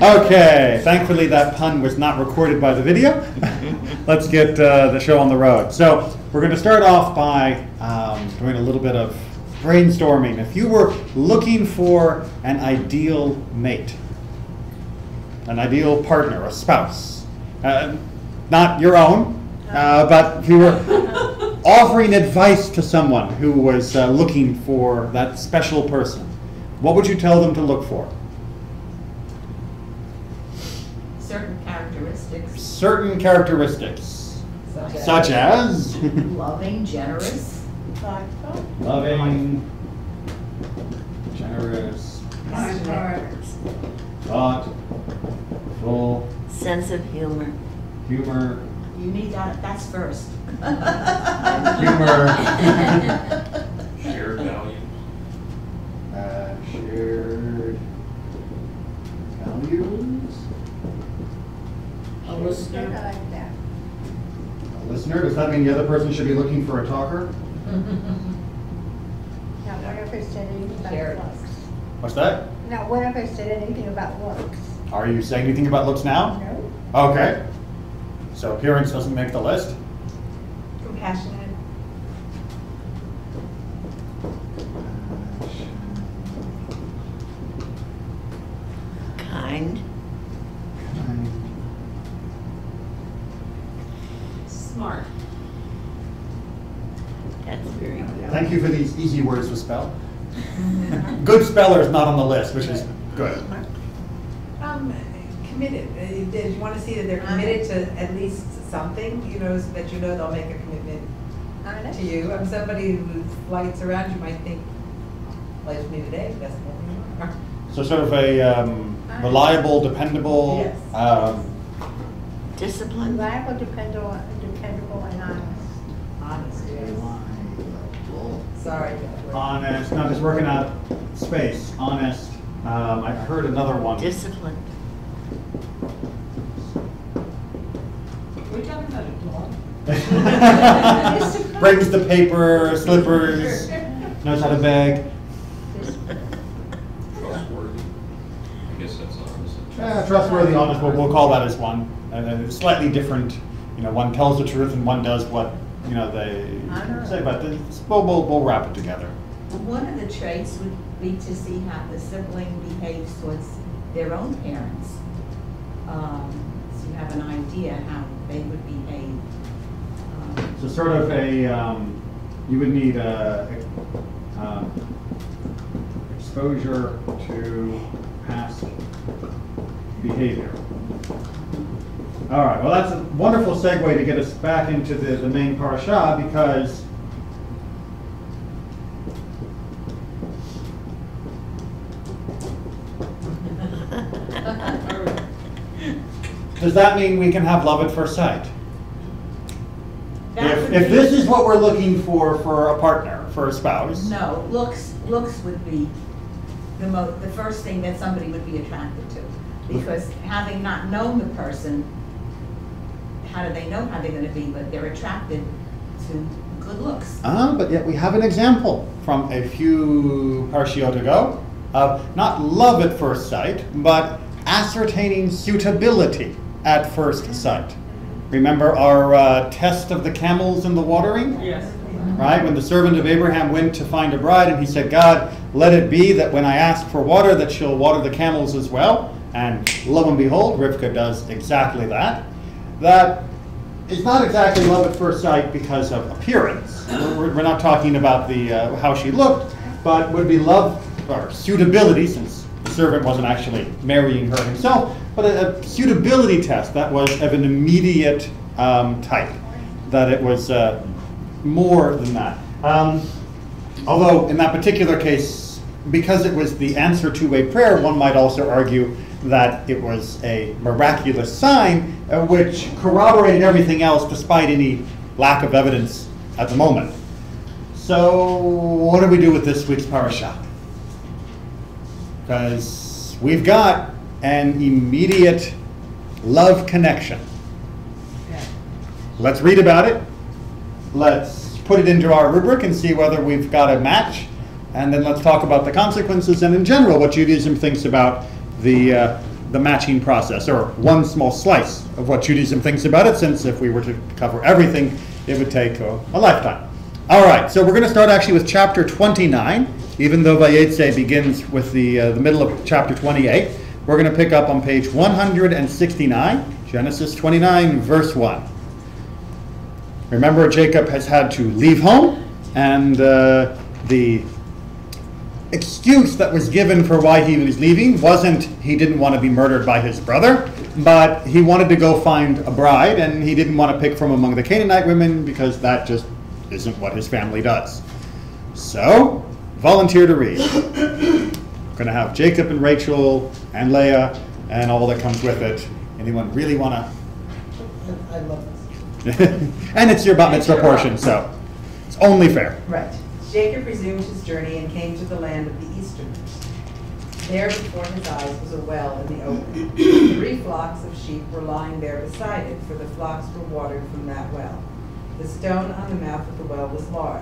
Okay, thankfully that pun was not recorded by the video. Let's get the show on the road. So we're going to start off by doing a little bit of brainstorming. If you were looking for an ideal mate, an ideal partner, a spouse, not your own, but if you were offering advice to someone who was looking for that special person, what would you tell them to look for? Certain characteristics. Certain characteristics. Such as? Loving, generous. Thoughtful. Loving, generous, thoughtful, sense of humor. humor, You need that, that's first. humor, Shared values. shared values. A listener. I like that. A listener, does that mean the other person should be looking for a talker? Now, what if I said anything Carrot. about looks? What's that? Now, what if I said anything about looks? Are you saying anything about looks now? No? Okay. So appearance doesn't make the list. Compassionate. Kind. Smart. That's very good. Thank you for these easy words to spell. Good speller is not on the list, which is good. Committed. You want to see that they're committed to at least something, you know, so that you know they'll make a commitment Honest? to you. Somebody who flights around, you might think, flights with me today, that's what we are. So sort of a reliable, dependable. Yes. Discipline. Reliable, dependable, and honest. Honest, yes. Reliable, Sorry. honest, not just working out space, honest. I've heard another one. Discipline. We're talking about a dog. Brings the paper, slippers, knows how to beg. Trustworthy. I guess that's honest. Trustworthy, honest, we'll call that as one. Slightly different, one tells the truth and one does what, they say, but we'll wrap it together. One of the traits would be to see how the sibling behaves towards their own parents. So you have an idea how they would behave. So sort of you would need exposure to past behavior. All right, well that's a wonderful segue to get us back into the main parasha, because does that mean we can have love at first sight? If this is what we're looking for a partner, for a spouse. No, looks would be the first thing that somebody would be attracted to. Because having not known the person, how do they know how they're going to be? But they're attracted to good looks. But yet we have an example from a few parshiot ago of not love at first sight, but ascertaining suitability at first sight. Remember our test of the camels in the watering? Yes. Right? When the servant of Abraham went to find a bride, and he said, God, let it be that when I ask for water, that she'll water the camels as well. And lo and behold, Rivka does exactly that. That is not exactly love at first sight because of appearance. We're not talking about the how she looked, but would be love or suitability, since the servant wasn't actually marrying her himself, but a suitability test that was of an immediate type, that it was more than that. Although in that particular case, because it was the answer to a prayer, one might also argue that it was a miraculous sign which corroborated everything else despite any lack of evidence at the moment. So what do we do with this week's parasha? Because we've got an immediate love connection. Let's read about it. Let's put it into our rubric and see whether we've got a match. And then let's talk about the consequences and in general what Judaism thinks about the the matching process, or one small slice of what Judaism thinks about it, since if we were to cover everything, it would take a lifetime. All right, so we're going to start actually with chapter 29, even though Vayetzei begins with the middle of chapter 28. We're going to pick up on page 169, Genesis 29, verse 1. Remember, Jacob has had to leave home, and the excuse that was given for why he was leaving wasn't he didn't want to be murdered by his brother, but he wanted to go find a bride, and he didn't want to pick from among the Canaanite women because that just isn't what his family does. So, volunteer to read. We're going to have Jacob and Rachel and Leah and all that comes with it. Anyone really want to? I love this. And it's your bat mitzvah portion, so it's only fair. Right. Jacob resumed his journey and came to the land of the Easterners. There before his eyes was a well in the open. 3 flocks of sheep were lying there beside it, for the flocks were watered from that well. The stone on the mouth of the well was large.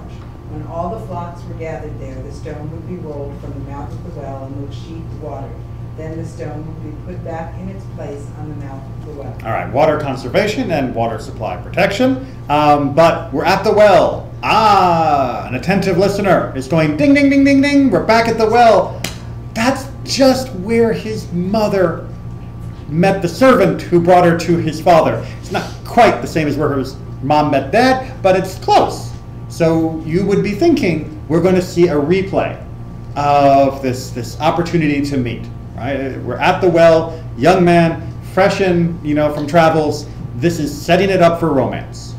When all the flocks were gathered there, the stone would be rolled from the mouth of the well and the sheep watered. Then the stone would be put back in its place on the mouth of the well. All right, water conservation and water supply protection. But we're at the well. An attentive listener is going ding, ding, ding, ding, ding. We're back at the well. That's just where his mother met the servant who brought her to his father. It's not quite the same as where his mom met dad, but it's close. So you would be thinking we're going to see a replay of this opportunity to meet. Right? We're at the well, young man, fresh in, from travels. This is setting it up for romance.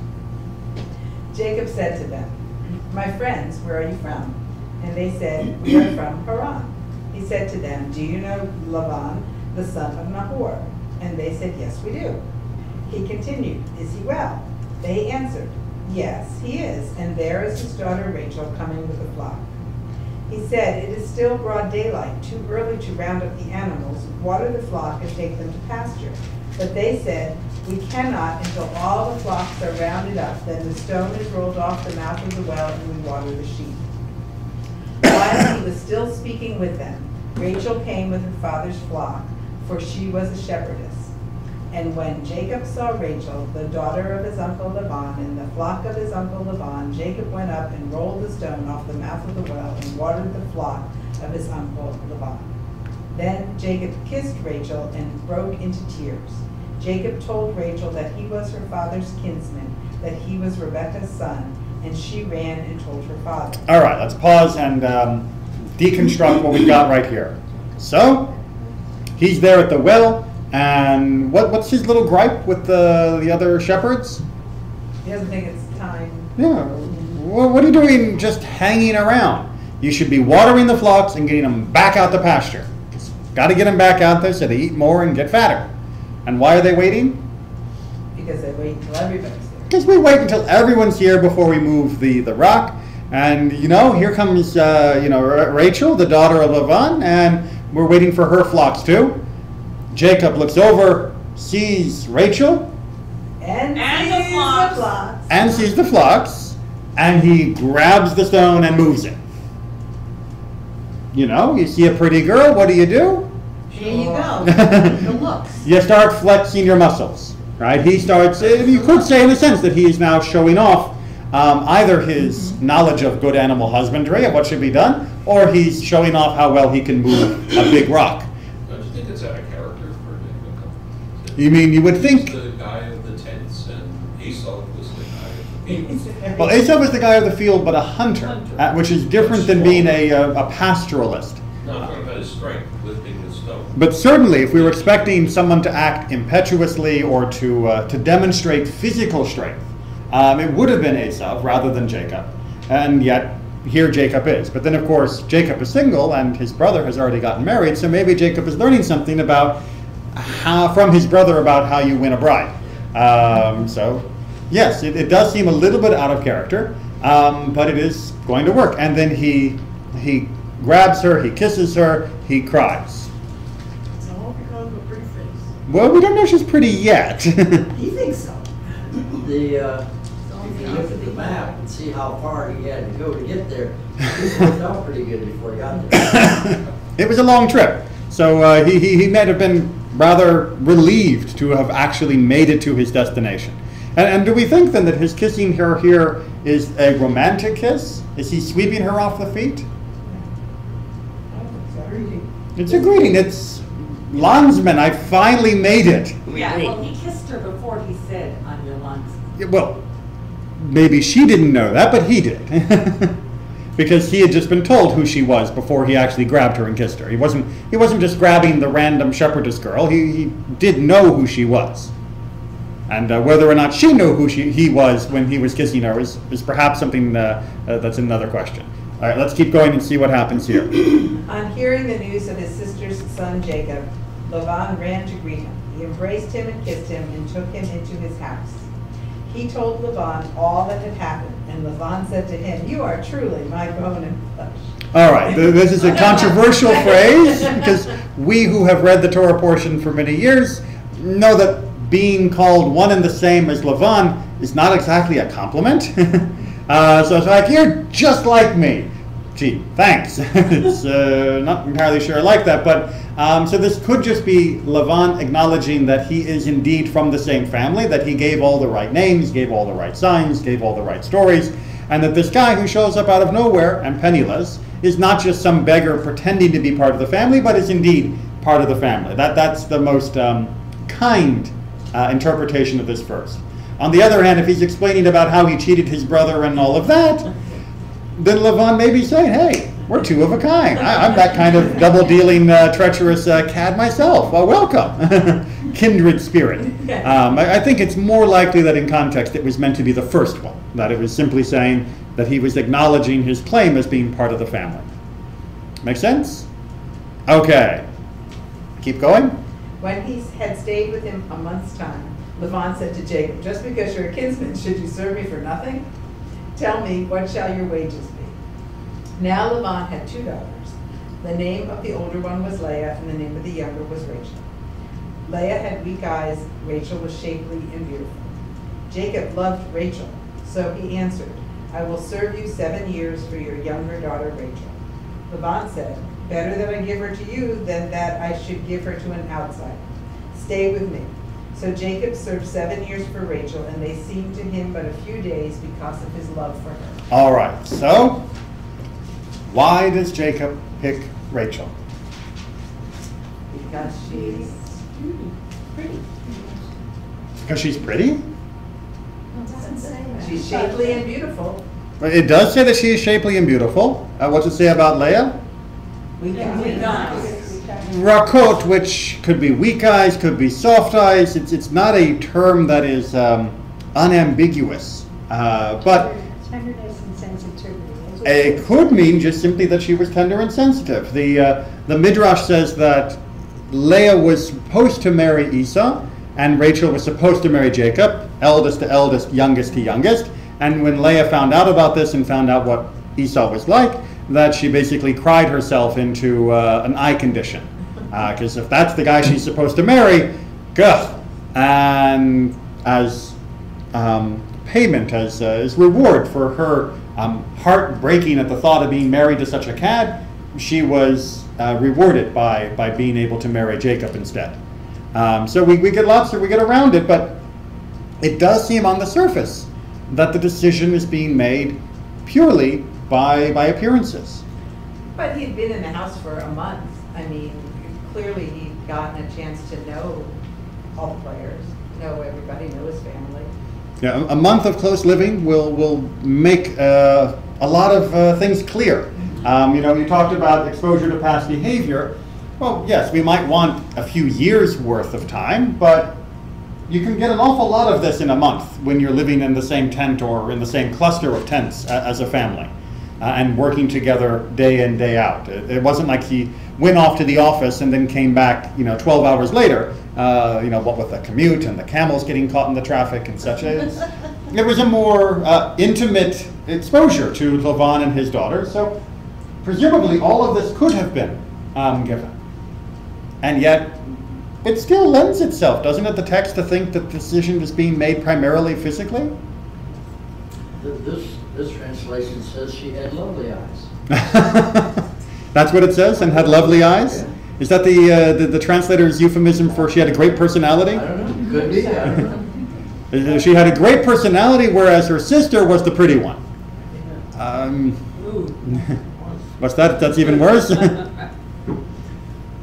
Jacob said to them, "My friends, where are you from?" And they said, "We are from Haran." He said to them, "Do you know Laban, the son of Nahor?" And they said, "Yes, we do." He continued, "Is he well?" They answered, "Yes, he is, and there is his daughter Rachel coming with the flock." He said, "It is still broad daylight, too early to round up the animals, water the flock, and take them to pasture." But they said, "We cannot until all the flocks are rounded up. Then the stone is rolled off the mouth of the well, and we water the sheep." While he was still speaking with them, Rachel came with her father's flock, for she was a shepherdess. And when Jacob saw Rachel, the daughter of his uncle Laban, in the flock of his uncle Laban, Jacob went up and rolled the stone off the mouth of the well and watered the flock of his uncle Laban. Then Jacob kissed Rachel and broke into tears. Jacob told Rachel that he was her father's kinsman, that he was Rebekah's son, and she ran and told her father. All right, let's pause and deconstruct what we've got right here. So, he's there at the well. And what's his little gripe with the other shepherds? He doesn't think it's time. Yeah. What are you doing just hanging around? You should be watering the flocks and getting them back out to pasture. Got to get them back out there so they eat more and get fatter. And why are they waiting? Because they wait until everybody's there. Because we wait until everyone's here before we move the rock. And, here comes, Rachel, the daughter of Laban, and we're waiting for her flocks too. Jacob looks over, sees Rachel, and the flocks. and sees the flocks, and he grabs the stone and moves it. You see a pretty girl, what do? Here you go. The looks. You start flexing your muscles, right? He starts, you could say in a sense that he is now showing off either his knowledge of good animal husbandry, of what should be done, or he's showing off how well he can move a big rock. Don't you think it's out of character for Jacob? You mean you would think? He's the guy of the tents, and Esau was the guy of the field. Well, Esau was the guy of the field, but a hunter, which is different than being a pastoralist. No, I'm talking about his strength, lifting the stone. But certainly, if we were expecting someone to act impetuously or to demonstrate physical strength, it would have been Esau rather than Jacob. And yet, here Jacob is. But then, of course, Jacob is single, and his brother has already gotten married, so maybe Jacob is learning something from his brother about how you win a bride. So, yes, it does seem a little bit out of character, but it is going to work. And then he grabs her, he kisses her, he cries. It's all because of a pretty face. Well, we don't know she's pretty yet. He thinks so. If you look at the map and see how far he had to go to get there, he worked out pretty good before he got there. It was a long trip, so he might have been rather relieved to have actually made it to his destination. And do we think then that his kissing her here is a romantic kiss? Is he sweeping her off the feet? It's a greeting. It's Landsman, I finally made it. Yeah, well, he kissed her before he said, "I'm your Landsman." Well, maybe she didn't know that, but he did. Because he had just been told who she was before he actually grabbed her and kissed her. He wasn't just grabbing the random shepherdess girl. He did know who she was. And whether or not she knew who he was when he was kissing her is perhaps something that's another question. All right, let's keep going and see what happens here. On hearing the news of his sister's son Jacob, Laban ran to greet him. He embraced him and kissed him and took him into his house. He told Laban all that had happened, and Laban said to him, "You are truly my bone and flesh." All right, this is a controversial phrase because we who have read the Torah portion for many years know that being called one and the same as Lavan is not exactly a compliment. So it's like, "You're just like me." Gee, thanks. It's not entirely sure I like that, but so this could just be Lavan acknowledging that he is indeed from the same family, that he gave all the right names, gave all the right signs, gave all the right stories, and that this guy who shows up out of nowhere and penniless is not just some beggar pretending to be part of the family, but is indeed part of the family. That's the most kind interpretation of this verse. On the other hand, if he's explaining about how he cheated his brother and all of that, then Lavan may be saying, "Hey, we're two of a kind. I'm that kind of double-dealing, treacherous cad myself. Well, welcome, kindred spirit." I think it's more likely that in context it was meant to be the first one, that it was simply saying that he was acknowledging his claim as being part of the family. Make sense? Okay. Keep going. When he had stayed with him a month's time, Laban said to Jacob, "Just because you're a kinsman, should you serve me for nothing? Tell me, what shall your wages be?" Now Laban had 2 daughters. The name of the older one was Leah, and the name of the younger was Rachel. Leah had weak eyes, Rachel was shapely and beautiful. Jacob loved Rachel, so he answered, "I will serve you 7 years for your younger daughter Rachel." Laban said, "Better that I give her to you than that I should give her to an outsider. Stay with me." So Jacob served 7 years for Rachel, and they seemed to him but a few days because of his love for her. All right, so why does Jacob pick Rachel? Because she's pretty. Because she's pretty? She's shapely and beautiful. It does say that she is shapely and beautiful. What's it say about Leah? Weak eyes. Rakot, which could be weak eyes, could be soft eyes. It's not a term that is unambiguous. But Tenderness and sensitivity. it could mean just simply that she was tender and sensitive. The Midrash says that Leah was supposed to marry Esau, and Rachel was supposed to marry Jacob, eldest to eldest, youngest to youngest. And when Leah found out about this and found out what Esau was like, that she basically cried herself into an eye condition. Because if that's the guy she's supposed to marry, gah. And as payment, as reward for her heart breaking at the thought of being married to such a cad, she was rewarded by being able to marry Jacob instead. So we get we get around it, but it does seem on the surface that the decision is being made purely by appearances. But he'd been in the house for a month. I mean, clearly he'd gotten a chance to know all the players, know everybody, know his family. Yeah, a month of close living will make a lot of things clear. You talked about exposure to past behavior. Well, yes, we might want a few years worth of time, but you can get an awful lot of this in a month when you're living in the same tent or in the same cluster of tents as a family and working together day in, day out. It wasn't like he went off to the office and then came back, 12 hours later, what with the commute and the camels getting caught in the traffic and such. It was a more intimate exposure to Lavan and his daughter, so presumably all of this could have been given. And yet, it still lends itself, doesn't it, the text, to think that the decision is being made primarily physically? This translation says she had lovely eyes. That's what it says, and had lovely eyes? Is that the translator's euphemism for she had a great personality? I don't know, could be, I don't know. She had a great personality, whereas her sister was the pretty one. What's that? That's even worse.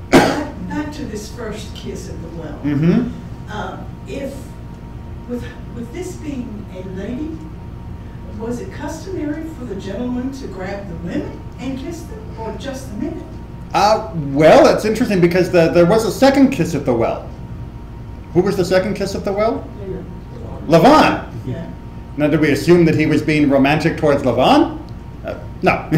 Back to this first kiss at the well. If, with this being a lady, was it customary for the gentleman to grab the women and kiss them, or just the men? Well, it's interesting because there was a second kiss at the well. Who was the second kiss at the well? Lavan. Yeah. Now, did we assume that he was being romantic towards Lavan? No.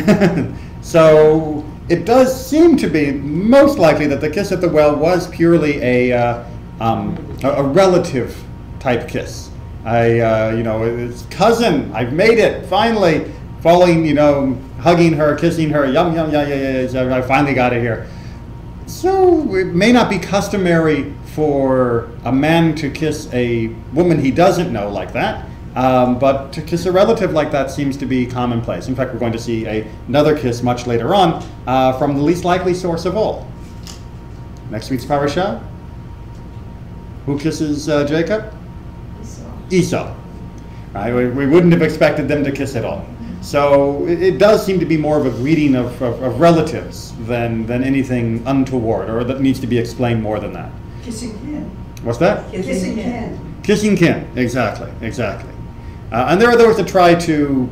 So it does seem to be most likely that the kiss at the well was purely a relative type kiss. It's cousin. I've made it finally. Falling, hugging her, kissing her. Yum yum yeah. I finally got it here. So it may not be customary for a man to kiss a woman he doesn't know like that. But to kiss a relative like that seems to be commonplace. In fact, we're going to see another kiss much later on from the least likely source of all. Next week's parasha. Who kisses Jacob? Esau. Right? We wouldn't have expected them to kiss at all. So it does seem to be more of a greeting of relatives than anything untoward, or that needs to be explained more than that. Kissing kin. What's that? Kissing kin. Kissing kin, exactly. And there are those that try to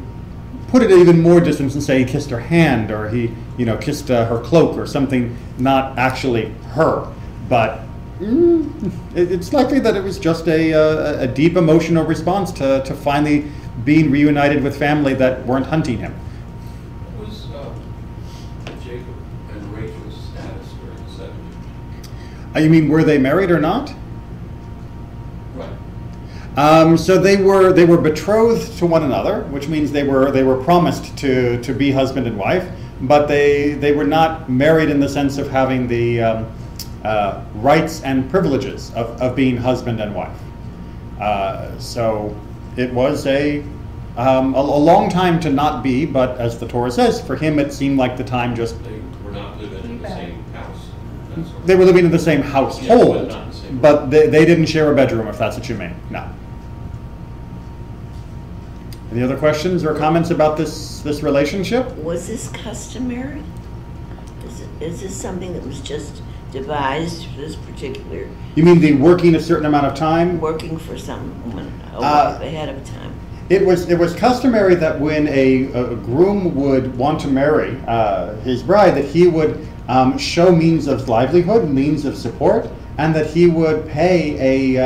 put it at even more distance and say he kissed her hand, or he, kissed her cloak, or something not actually her. But it's likely that it was just a deep emotional response to finally being reunited with family that weren't hunting him. What was Jacob and Rachel's status during the 7 years? You mean, were they married or not? Right. So they were betrothed to one another, which means they were promised to be husband and wife, but they were not married in the sense of having the rights and privileges of being husband and wife. So it was a long time to not be, but as the Torah says, for him it seemed like the time just... They were not living in the same house. They were living in the same household, but not in the same but they didn't share a bedroom, if that's what you mean. No. Any other questions or comments about this relationship? Was this customary? Is this something that was just devised for this particular? You mean the working a certain amount of time? Working for someone a wife ahead of time. It was customary that when a groom would want to marry his bride, that he would show means of livelihood, means of support, and that he would pay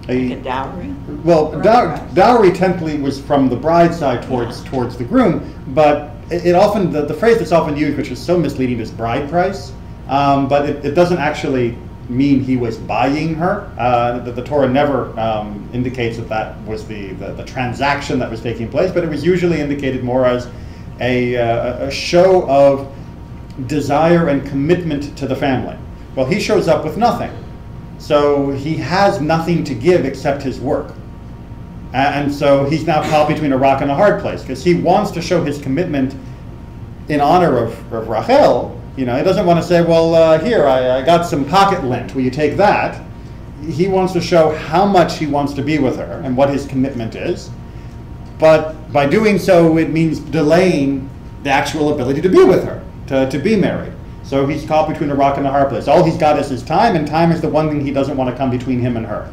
Like a dowry? well, dowry technically was from the bride's side towards the groom, but it often, the phrase that's often used, which is so misleading, is bride price. But it doesn't actually mean he was buying her. The Torah never indicates that was the transaction that was taking place, but it was usually indicated more as a show of desire and commitment to the family. Well, he shows up with nothing. So he has nothing to give except his work. And so he's now caught between a rock and a hard place, because he wants to show his commitment in honor of Rachel. He doesn't want to say, well, here, I got some pocket lint. Will you take that? He wants to show how much he wants to be with her and what his commitment is. But by doing so, it means delaying the actual ability to be with her, to be married. So he's caught between a rock and a hard place. All he's got is his time, and time is the one thing he doesn't want to come between him and her.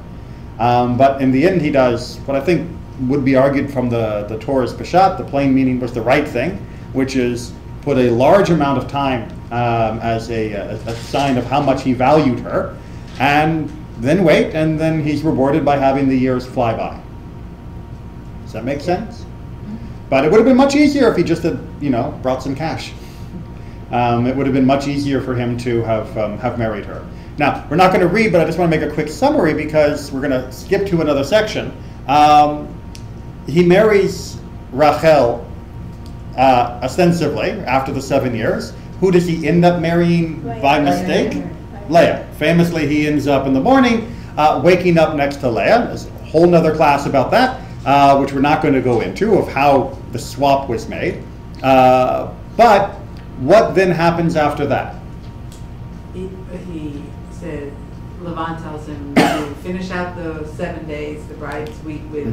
But in the end, he does what I think would be argued from the Torah's Peshat. The plain meaning was the right thing, which is put a large amount of time as a sign of how much he valued her, and then wait, and then he's rewarded by having the years fly by. Does that make sense? But it would have been much easier if he just had, brought some cash. It would have been much easier for him to have married her. Now, we're not going to read, but I just want to make a quick summary because we're going to skip to another section. He marries Rachel ostensibly after the 7 years. Who does he end up marrying by mistake? Leah. Famously, he ends up in the morning waking up next to Leah. There's a whole nother class about that, which we're not going to go into, of how the swap was made. But what then happens after that? Laban tells him to finish out the 7 days, the bride's week with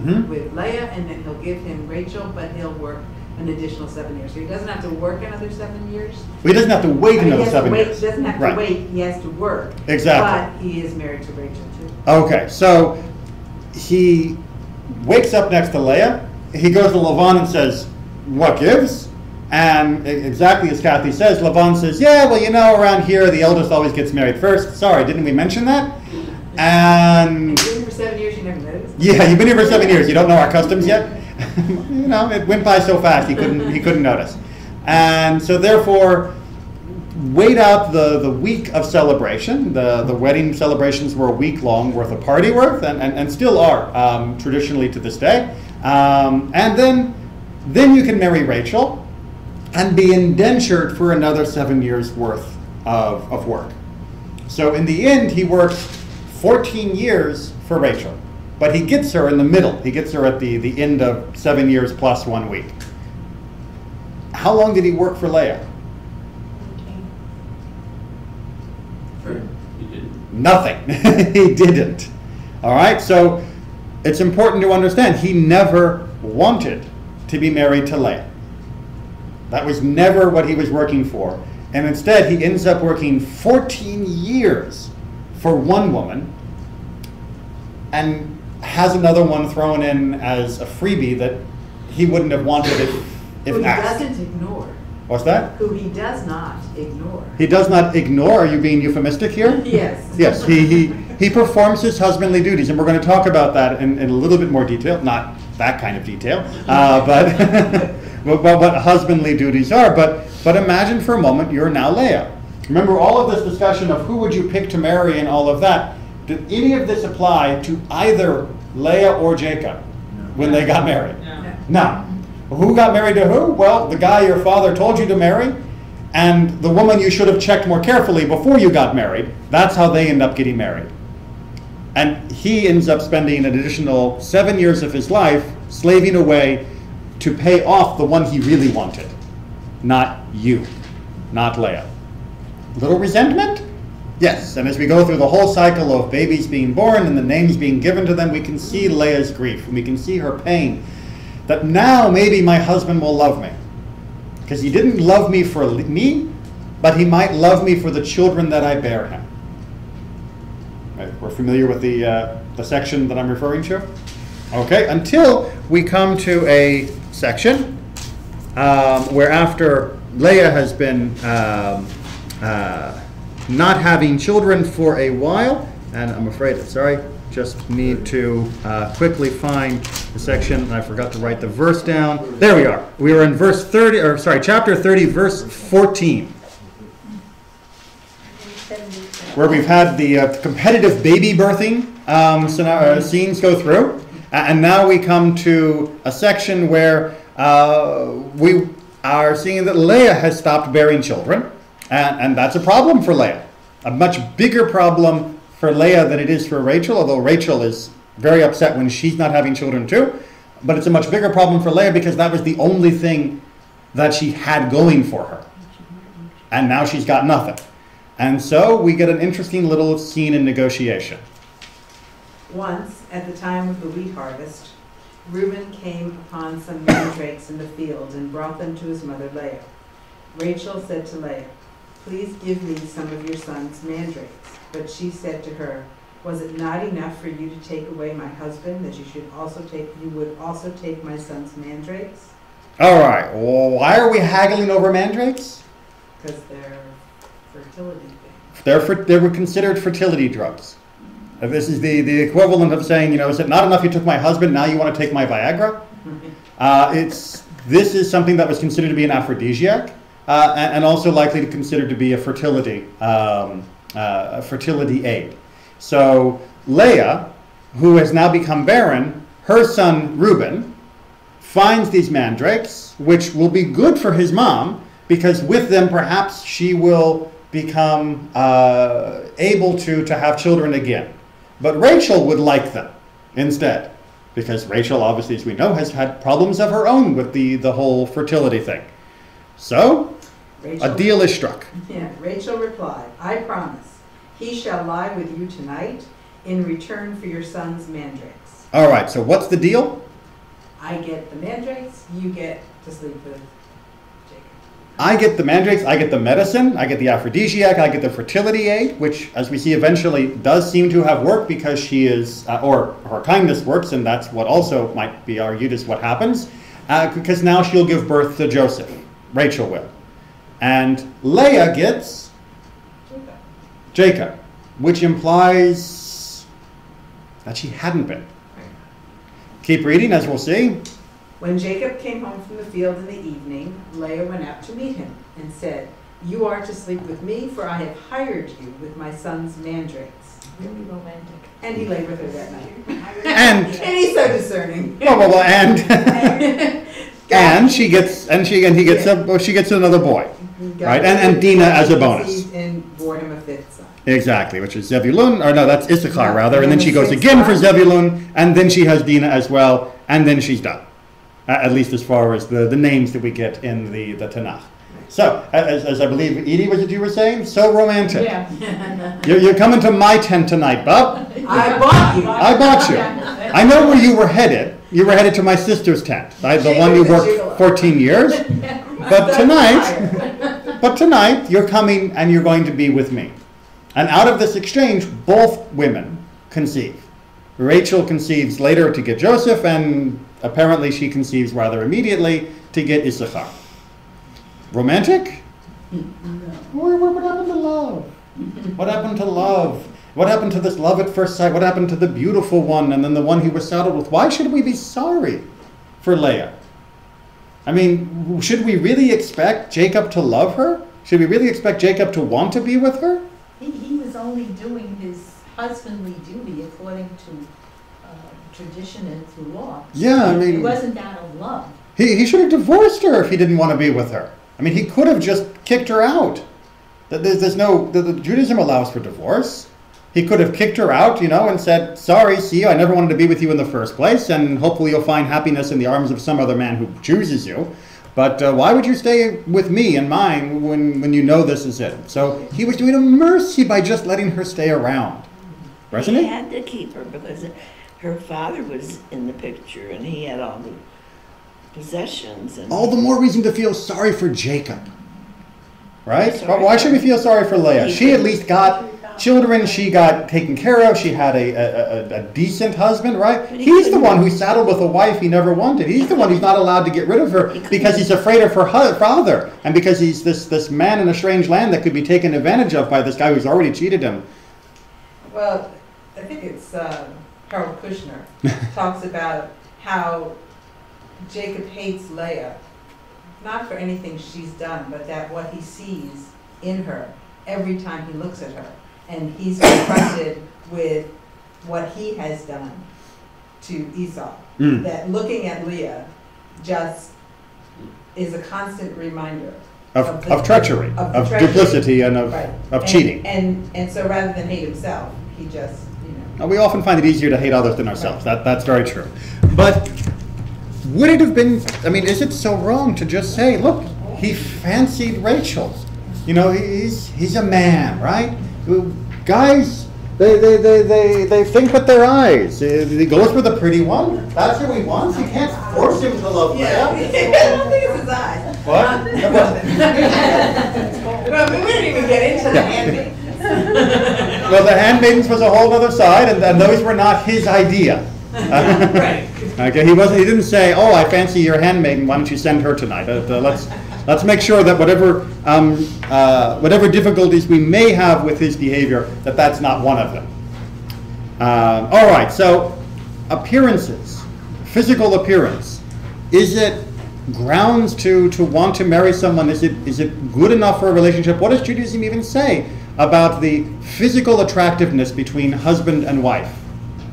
Leah, and then he'll give him Rachel, but he'll work an additional 7 years. So he doesn't have to work another 7 years. He doesn't have to wait I mean, another 7 years. He doesn't have to Right. wait, he has to work. Exactly. But he is married to Rachel too. Okay, so he wakes up next to Leah. He goes to Laban and says, "What gives?" And exactly as Kathy says, Laban says, "Yeah, well, you know, around here, the eldest always gets married first. Sorry, didn't we mention that?" And You've been here for 7 years, you never noticed? yeah, you've been here for 7 years. You don't know our customs yet? You know, it went by so fast he couldn't notice. And so therefore, wait out the week of celebration. The wedding celebrations were a week long worth of party worth, and still are traditionally to this day. And then you can marry Rachel and be indentured for another 7 years worth of work. So in the end, he works 14 years for Rachel, but he gets her in the middle. He gets her at the end of 7 years plus 1 week. How long did he work for Leah? He didn't. Nothing. He didn't. All right, so it's important to understand he never wanted to be married to Leah. That was never what he was working for. And instead, he ends up working 14 years for one woman and has another one thrown in as a freebie that he wouldn't have wanted if Who he asked. doesn't ignore. What's that? Who he does not ignore. He does not ignore. Are you being euphemistic here? Yes. Yes, he performs his husbandly duties, and we're going to talk about that in a little bit more detail. Not that kind of detail, but what husbandly duties are. But imagine for a moment you're now Leah. Remember all of this discussion of who would you pick to marry and all of that. Did any of this apply to either Leah or Jacob when they got married? No. Who got married to who? Well, the guy your father told you to marry, and the woman you should have checked more carefully before you got married. That's how they end up getting married. And he ends up spending an additional 7 years of his life slaving away to pay off the one he really wanted. Not you, not Leah. Little resentment? Yes, and as we go through the whole cycle of babies being born and the names being given to them, we can see Leah's grief, and we can see her pain. That now maybe my husband will love me. Because he didn't love me for me, but he might love me for the children that I bear him. Right, we're familiar with the section that I'm referring to? Okay, until we come to a section where after Leah has been not having children for a while, and I'm afraid, sorry, just need to quickly find the section. I forgot to write the verse down. There we are. We are in verse 30, or sorry, chapter 30, verse 14, where we've had the competitive baby birthing scenes go through, and now we come to a section where we are seeing that Leah has stopped bearing children, and that's a problem for Leah. A much bigger problem for Leah than it is for Rachel, although Rachel is very upset when she's not having children too. But it's a much bigger problem for Leah because that was the only thing that she had going for her. And now she's got nothing. And so we get an interesting little scene in negotiation. Once, at the time of the wheat harvest, Reuben came upon some mandrakes in the field and brought them to his mother Leah. Rachel said to Leah, "Please give me some of your son's mandrakes." But she said to her, "Was it not enough for you to take away my husband, that you would also take my son's mandrakes?" All right. Well, why are we haggling over mandrakes? Because they're fertility things. They were considered fertility drugs. This is the equivalent of saying, is it not enough you took my husband, now you want to take my Viagra? This is something that was considered to be an aphrodisiac, and also likely to consider to be a fertility aid. So Leah, who has now become barren, her son Reuben finds these mandrakes, which will be good for his mom, because with them perhaps she will become able to have children again. But Rachel would like them instead, because Rachel, obviously, as we know, has had problems of her own with the whole fertility thing. So, a deal is struck. Yeah, Rachel replied, "I promise. He shall lie with you tonight in return for your son's mandrakes. All right, so what's the deal? I get the mandrakes, you get to sleep with Jacob. I get the mandrakes, I get the medicine, I get the aphrodisiac, I get the fertility aid, which, as we see eventually, does seem to have worked because she is, or her kindness works, and that's what also might be argued is what happens, because now she'll give birth to Joseph. Rachel will. And Leah gets Jacob, which implies that she hadn't been. Keep reading, as we'll see. When Jacob came home from the field in the evening, Leah went out to meet him and said, "You are to sleep with me, for I have hired you with my son's mandrakes." Really romantic. And he lay with her that night. And he's so discerning. and she gets she gets another boy, right? And Dinah as a bonus. And bore him a fifth son. Exactly, which is Zebulun, or no, that's Issachar rather, and then she goes again for Zebulun, and then she has Dinah as well, and then she's done. At least as far as the names that we get in the Tanakh. So, as I believe, Edie, what you were saying? So romantic. Yeah. You're coming to my tent tonight, bub. I bought you. I bought you. I know where you were headed. You were headed to my sister's tent, the one you worked 14 years. But tonight, you're coming and you're going to be with me. And out of this exchange, both women conceive. Rachel conceives later to get Joseph, and apparently she conceives rather immediately to get Issachar. Romantic? What happened to love? What happened to love? What happened to this love at first sight? What happened to the beautiful one and then the one he was saddled with? Why should we be sorry for Leah? I mean, should we really expect Jacob to love her? Should we really expect Jacob to want to be with her? He was only doing his husbandly duty according to tradition and through law. Yeah, I mean, it wasn't out of love. He should have divorced her if he didn't want to be with her. I mean, he could have just kicked her out. There's no, Judaism allows for divorce. He could have kicked her out, and said, "Sorry, see you. I never wanted to be with you in the first place, and hopefully you'll find happiness in the arms of some other man who chooses you. But why would you stay with me and mine when you know this is it?" So he was doing a mercy by just letting her stay around. Wasn't He he? had to keep her because her father was in the picture and he had all the possessions. And All the more reason to feel sorry for Jacob. Right? Sorry Why for- should we feel sorry for Leah? He She at could- least got children, she got taken care of, she had a decent husband, right? But he He's the couldn't- one who's saddled with a wife he never wanted. He's the one who's not allowed to get rid of her He couldn't- because he's afraid of her father and because he's this man in a strange land that could be taken advantage of by this guy who's already cheated him. Well, I think it's Harold Kushner talks about how Jacob hates Leah, not for anything she's done, but that what he sees in her every time he looks at her. And he's confronted with what he has done to Esau. Mm. That looking at Leah just is a constant reminder Of treachery, of the of treachery. duplicity, and of And- cheating. And so rather than hate himself, he just, Now, we often find it easier to hate others than ourselves. That's very true. But would it have been, is it so wrong to just say, look, he fancied Rachel? He's a man, right? Guys, they think with their eyes. He goes for the pretty one. That's who he wants. You can't force him to love Yeah, I Leah. don't think it's his eyes. What? Well, we didn't even get into the handmaidens. Well, the handmaidens was a whole other side, and those were not his idea. Right. Okay, he didn't say, "Oh, I fancy your handmaiden. Why don't you send her tonight?" Let's make sure that whatever difficulties we may have with his behavior, that's not one of them. All right. So, appearances, physical appearance, is it grounds to want to marry someone? Is it good enough for a relationship? What does Judaism even say about the physical attractiveness between husband and wife,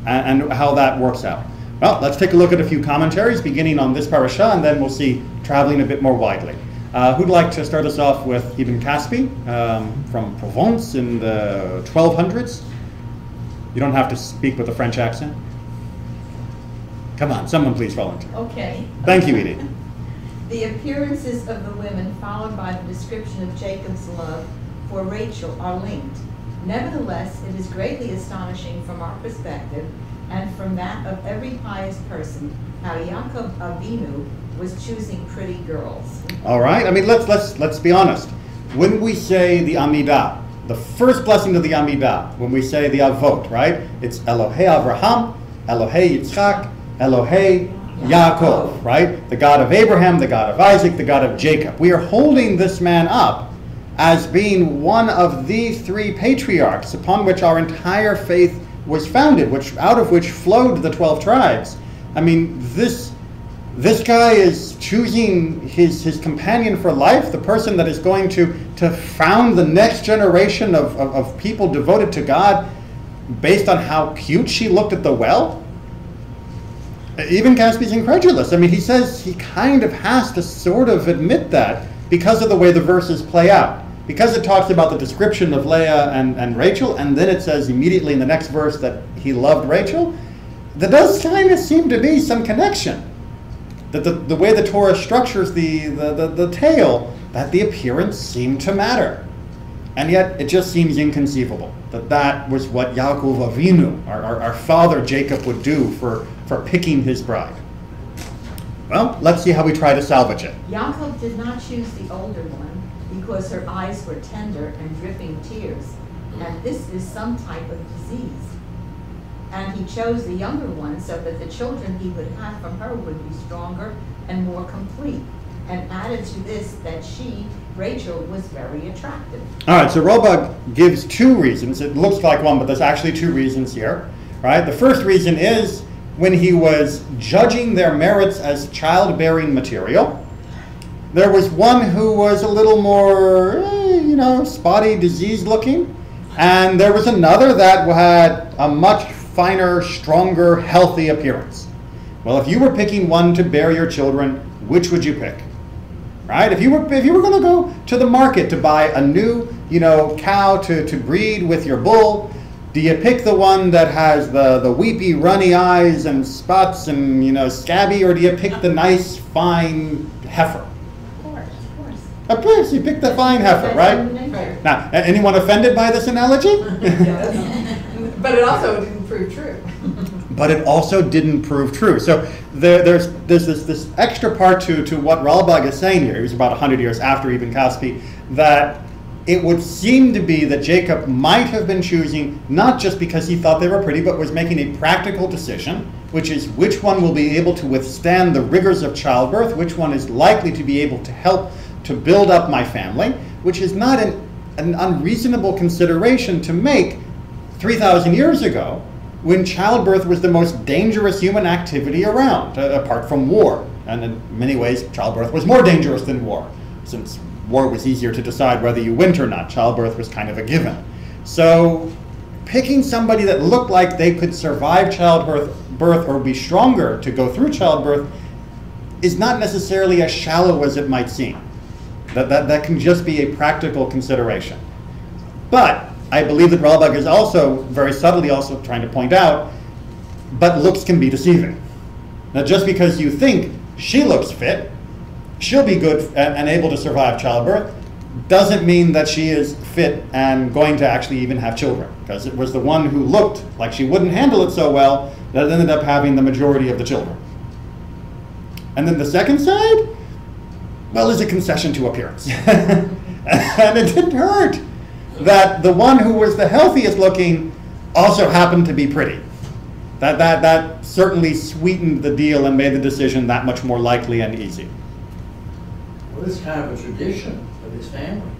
and how that works out? Well, let's take a look at a few commentaries beginning on this parasha, and then we'll see traveling a bit more widely. Who'd like to start us off with Ibn Caspi from Provence in the 1200s? You don't have to speak with a French accent. Come on, someone please volunteer. Okay. Thank you, Edie. The appearances of the women followed by the description of Jacob's love for Rachel are linked. Nevertheless, it is greatly astonishing from our perspective and from that of every pious person how Yaakov Avinu was choosing pretty girls. All right. I mean, let's be honest. When we say the Amidah, the first blessing of the Amidah, when we say the Avot, right? It's Elohei Avraham, Elohei Yitzchak, Elohei Yaakov, right? The God of Abraham, the God of Isaac, the God of Jacob. We are holding this man up as being one of the three patriarchs upon which our entire faith was founded, out of which flowed the 12 tribes. I mean, this guy is choosing his companion for life, the person that is going to found the next generation of people devoted to God based on how cute she looked at the well. Even Gatsby's incredulous. I mean, he says he kind of has to sort of admit that because of the way the verses play out. Because it talks about the description of Leah and Rachel, and then it says immediately in the next verse that he loved Rachel, there does kind of seem to be some connection. That the way the Torah structures the tale, that the appearance seemed to matter. And yet it just seems inconceivable that was what Yaakov Avinu, our father Jacob, would do for picking his bride. Well, let's see how we try to salvage it. Yaakov did not choose the older one because her eyes were tender and dripping tears, and this is some type of disease. And he chose the younger one so that the children he would have from her would be stronger and more complete, and added to this that she, Rachel, was very attractive. All right, so Robach gives two reasons. It looks like one, but there's actually two reasons here. Right? The first reason is when he was judging their merits as childbearing material, there was one who was a little more, spotty, diseased looking, and there was another that had a much finer, stronger, healthy appearance. Well, if you were picking one to bear your children, which would you pick? Right? If you were going to go to the market to buy a new, cow to breed with your bull, do you pick the one that has the weepy, runny eyes and spots and scabby, or do you pick the nice, fine heifer? Of course, you pick the fine heifer, right? Now, anyone offended by this analogy? But it also didn't prove true. But it also didn't prove true. So there's this extra part to what Ralbag is saying here. He was about 100 years after Ibn Kaspi, that it would seem to be that Jacob might have been choosing not just because he thought they were pretty, but was making a practical decision, which is which one will be able to withstand the rigors of childbirth, which one is likely to be able to help to build up my family, which is not an unreasonable consideration to make 3,000 years ago, when childbirth was the most dangerous human activity around, apart from war. And in many ways, childbirth was more dangerous than war. Since war was easier to decide whether you went or not, childbirth was kind of a given. So picking somebody that looked like they could survive childbirth or be stronger to go through childbirth is not necessarily as shallow as it might seem. That can just be a practical consideration. But I believe that Ralbag is also very subtly also trying to point out, but looks can be deceiving. Now, just because you think she looks fit, she'll be good and able to survive childbirth, doesn't mean that she is fit and going to actually even have children. Because it was the one who looked like she wouldn't handle it so well that ended up having the majority of the children. And then the second side, well, is a concession to appearance. And it didn't hurt that the one who was the healthiest looking also happened to be pretty. That certainly sweetened the deal and made the decision that much more likely and easy. Well, it's kind of a tradition of his family.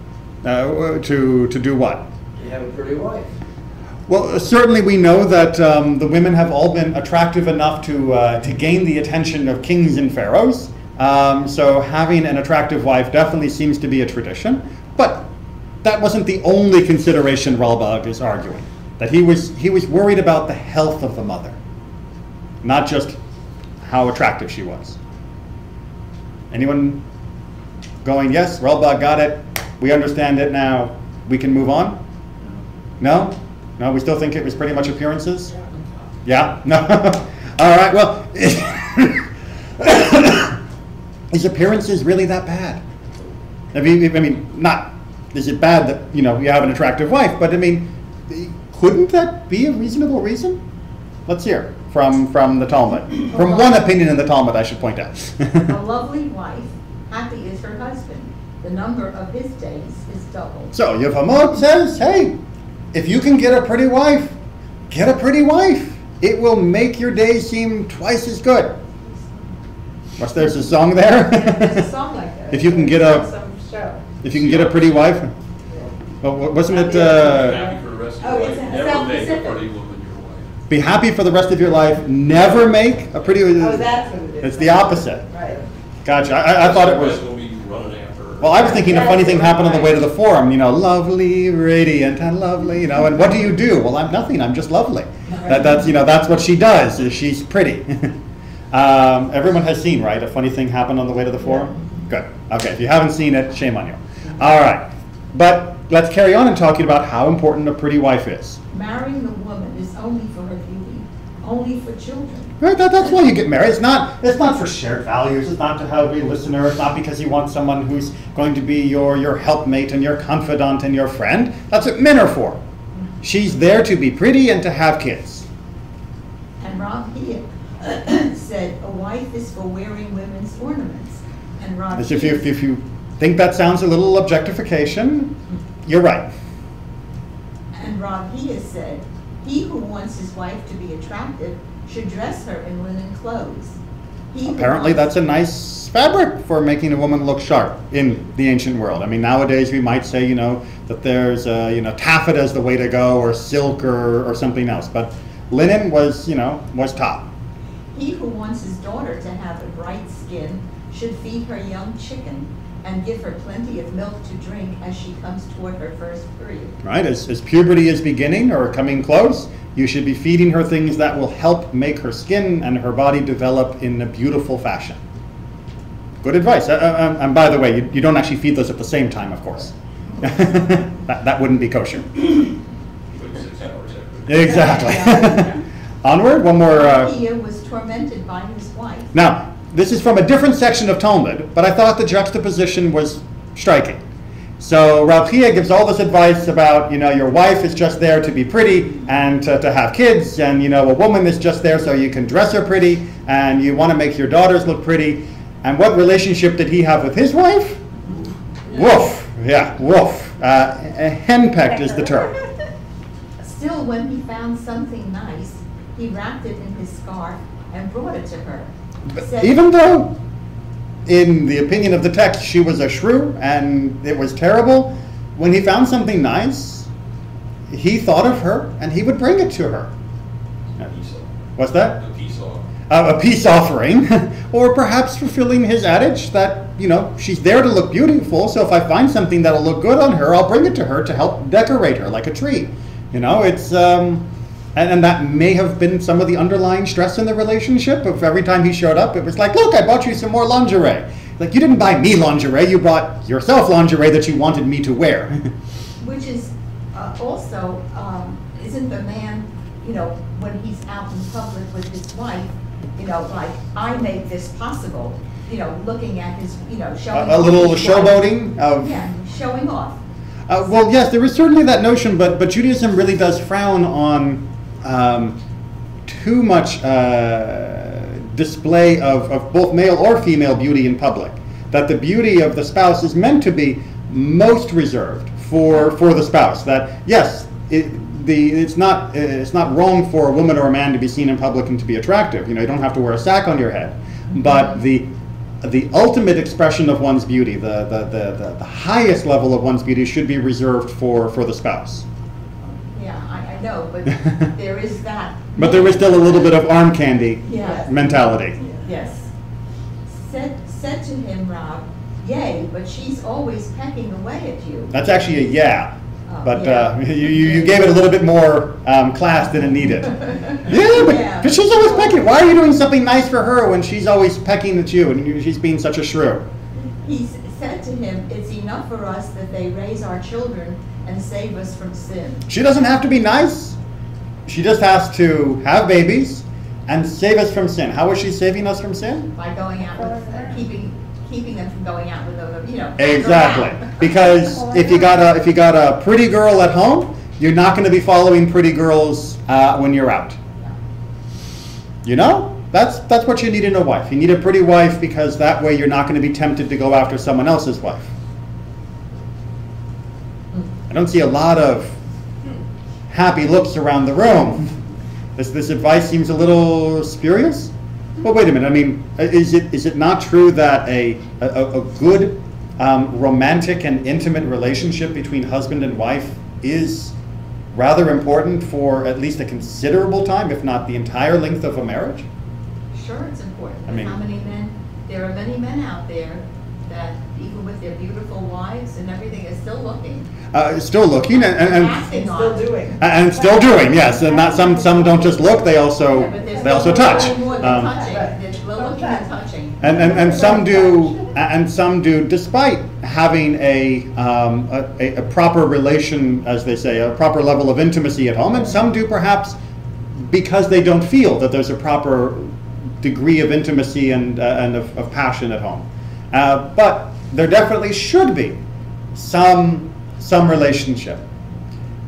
To do what? To have a pretty wife. Well, certainly we know that the women have all been attractive enough to gain the attention of kings and pharaohs. So having an attractive wife definitely seems to be a tradition. But that wasn't the only consideration Ralbag is arguing. That he was worried about the health of the mother, not just how attractive she was. Anyone going, yes, Ralbag got it, we understand it now, we can move on? No? No, we still think it was pretty much appearances? Yeah? No? All right, well, is appearances really that bad? I mean, not, is it bad that, you have an attractive wife, but I mean, couldn't that be a reasonable reason? Let's hear from the Talmud. From one opinion in the Talmud, I should point out. A lovely wife, happy is her husband. The number of his days is doubled. So Yevamot says, hey, if you can get a pretty wife, get a pretty wife. It will make your days seem twice as good. There's a song there? There's a song like that. If you can get Some show. if you can get a pretty wife. Well, wasn't it? Happy for the rest of Oh, your it's life. a Never make a self-specific. pretty woman your wife. Be happy for the rest of your life. Never make a pretty. Oh, that's what it is. It's the opposite. Right. Gotcha. I thought it was. Otherwise, we'll be running after her. Well, I was thinking a funny thing happened on the way to the forum. Lovely, radiant, and lovely. And what do you do? Well, I'm nothing. I'm just lovely. That's what she does. Is she's pretty. Everyone has seen, right? A funny thing happened on the way to the forum. Good. Okay. If you haven't seen it, shame on you. All right. But let's carry on and talking about how important a pretty wife is. Marrying a woman is only for her beauty, only for children. Right, that's why you get married. It's not for shared values. It's not to have a listener. It's not because you want someone who's going to be your helpmate and your confidant and your friend. That's what men are for. She's there to be pretty and to have kids. And Rob here said, a wife is for wearing women's ornaments. And Rob As if you think that sounds a little objectification, you're right. And Rob here said, he who wants his wife to be attractive should dress her in linen clothes. Apparently that's a nice fabric for making a woman look sharp in the ancient world. I mean, nowadays we might say, that there's, taffeta is the way to go, or silk or something else. But linen was top. He who wants his daughter to have a bright skin should feed her young chicken and give her plenty of milk to drink as she comes toward her first period. Right, as puberty is beginning or coming close, you should be feeding her things that will help make her skin and her body develop in a beautiful fashion. Good advice. And by the way, you don't actually feed those at the same time, of course. that wouldn't be kosher. Like 6 hours after. Exactly. Onward, one more. He was tormented by his wife. Now, this is from a different section of Talmud, but I thought the juxtaposition was striking. So Rav Chia gives all this advice about, your wife is just there to be pretty and to have kids, and, a woman is just there so you can dress her pretty, and you want to make your daughters look pretty. And what relationship did he have with his wife? Woof. Yeah, woof. Henpecked is the term. Still, when he found something nice, he wrapped it in his scarf and brought it to her. Said, Even though, in the opinion of the text, she was a shrew and it was terrible, when he found something nice, he thought of her and he would bring it to her. What's that? A peace offering. A peace offering, or perhaps fulfilling his adage that, she's there to look beautiful, so if I find something that'll look good on her, I'll bring it to her to help decorate her like a tree. It's, and that may have been some of the underlying stress in the relationship. If every time he showed up, it was like, look, I bought you some more lingerie. Like, you didn't buy me lingerie, you bought yourself lingerie that you wanted me to wear. which is also, isn't the man, when he's out in public with his wife, like, I made this possible, looking at his, showing A off little his wife. showboating of... Yeah, showing off. Well, yes, there is certainly that notion, but Judaism really does frown on too much display of both male or female beauty in public. That the beauty of the spouse is meant to be most reserved for the spouse. That, yes, it's not wrong for a woman or a man to be seen in public and to be attractive. You don't have to wear a sack on your head. But the ultimate expression of one's beauty, the highest level of one's beauty, should be reserved for the spouse. Yeah, I know, but there is that. But there is still a little bit of arm candy Yeah. mentality. Yes. Said to him, Rob, yea, but she's always pecking away at you. That's actually a yeah. Oh, But yeah. you gave it a little bit more class than it needed. Yeah. But she's always pecking. Why are you doing something nice for her when she's always pecking at you and she's being such a shrew? He said to him, it's enough for us that they raise our children and save us from sin. She doesn't have to be nice. She just has to have babies and save us from sin. How is she saving us from sin? By going out with, keeping them from going out with other, Exactly. Because if you got a pretty girl at home, you're not going to be following pretty girls when you're out. You know? That's what you need in a wife. You need a pretty wife because that way you're not going to be tempted to go after someone else's wife. I don't see a lot of happy looks around the room. This advice seems a little spurious. But wait a minute. I mean, is it not true that a good romantic and intimate relationship between husband and wife is rather important for at least a considerable time, if not the entire length of a marriage? Sure, it's important. I mean- How many men, there are many men out there that even with their beautiful wives and everything is still looking. Still looking and Acting And on still it. doing. and still doing, yes. And not some don't just look; they Yeah, also but there's they also no touch. more than Um, touching. There's looking and touching. and some do, despite having a proper relation, as they say, a proper level of intimacy at home, and some do perhaps because they don't feel that there's a proper degree of intimacy and of passion at home. But there definitely should be some relationship.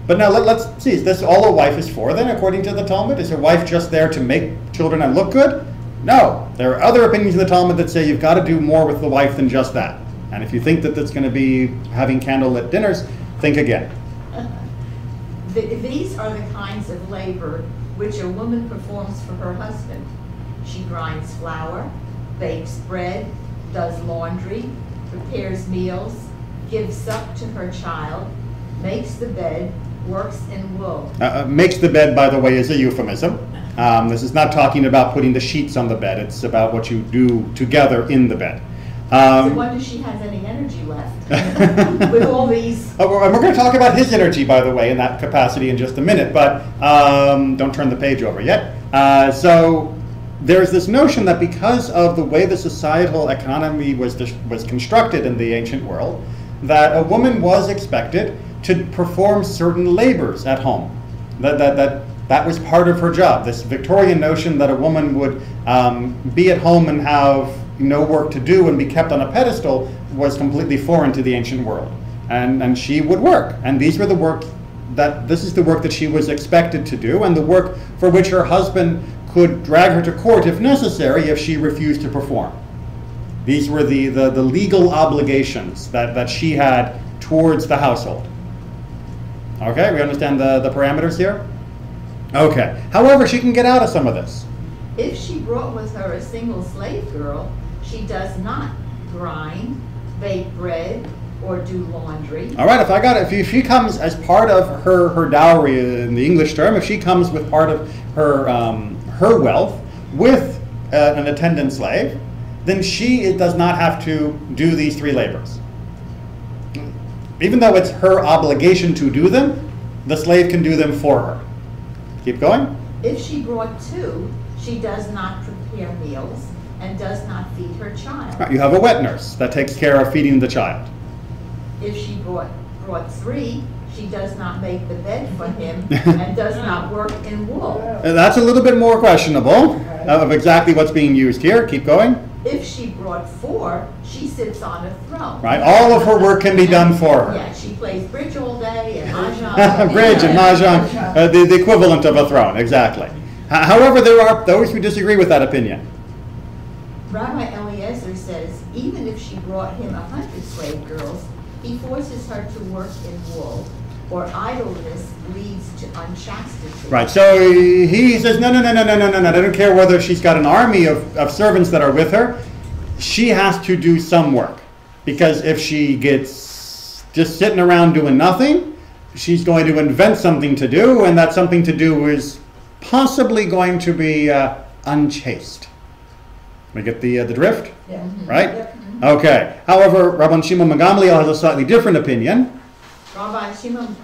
But now let's see, is this all a wife is for then, according to the Talmud? Is a wife just there to make children and look good? No. There are other opinions in the Talmud that say you've got to do more with the wife than just that. And if you think that that's going to be having candlelit dinners, think again. These are the kinds of labor which a woman performs for her husband. She grinds flour, bakes bread, does laundry, prepares meals, gives suck to her child, makes the bed, works in wool. Makes the bed, by the way, is a euphemism. This is not talking about putting the sheets on the bed. It's about what you do together in the bed. I wonder if she has any energy left with all these. And we're going to talk about his energy, by the way, in that capacity in just a minute, but don't turn the page over yet. So there's this notion that because of the way the societal economy was constructed in the ancient world, that a woman was expected to perform certain labors at home. That was part of her job. This Victorian notion that a woman would be at home and have no work to do and be kept on a pedestal was completely foreign to the ancient world. And she would work. And this is the work that she was expected to do, and the work for which her husband could drag her to court if necessary if she refused to perform. These were the legal obligations that she had towards the household. Okay, we understand the parameters here? Okay. However, she can get out of some of this. If she brought with her a single slave girl, she does not grind, bake bread, or do laundry. All right, if she comes as part of her dowry in the English term, if she comes with part of her wealth with an attendant slave, then she does not have to do these three labors. Even though it's her obligation to do them, the slave can do them for her. Keep going. If she brought two, she does not prepare meals and does not feed her child. Right, you have a wet nurse that takes care of feeding the child. If she brought three, she does not make the bed for him and does not work in wool. That's a little bit more questionable of exactly what's being used here. Keep going. If she brought four, she sits on a throne. Right, all of her work can be done for her. Yeah, she plays bridge all day and mahjong. Bridge and mahjong, the equivalent of a throne, exactly. However, there are those who disagree with that opinion. Rabbi Eliezer says, even if she brought him 100 slave girls, he forces her to work in wool, or idleness leads to unchastity. Right, so he says, no, I don't care whether she's got an army of servants that are with her. She has to do some work. Because if she gets just sitting around doing nothing, she's going to invent something to do, and that something to do is possibly going to be unchaste. We get the drift? Yeah. Right? Yep. Okay. However, Rabban Shimon ben Gamliel has a slightly different opinion. Rabbi Shimon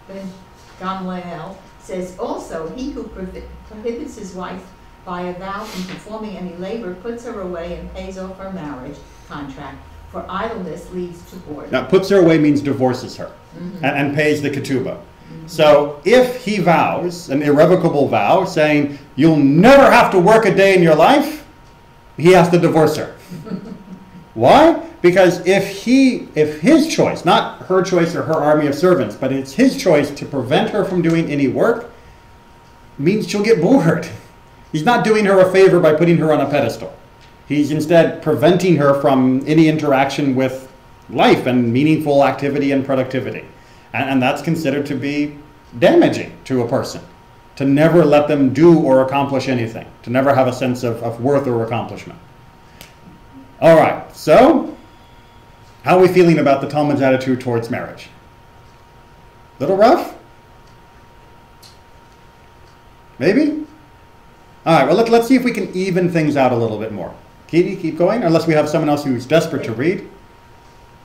ben Gamliel says also, he who prohibits his wife by a vow from performing any labor puts her away and pays off her marriage contract, for idleness leads to boredom. Now, puts her away means divorces her and pays the ketubah. So if he vows an irrevocable vow saying, you'll never have to work a day in your life, he has to divorce her. Why? Because if his choice, not her choice or her army of servants, but it's his choice to prevent her from doing any work, means she'll get bored. He's not doing her a favor by putting her on a pedestal. He's instead preventing her from any interaction with life and meaningful activity and productivity. And that's considered to be damaging to a person, to never let them do or accomplish anything, to never have a sense of worth or accomplishment. All right, so how are we feeling about the Talmud's attitude towards marriage? Little rough? Maybe? All right, well, let's see if we can even things out a little bit more. Edie, keep going, unless we have someone else who's desperate to read,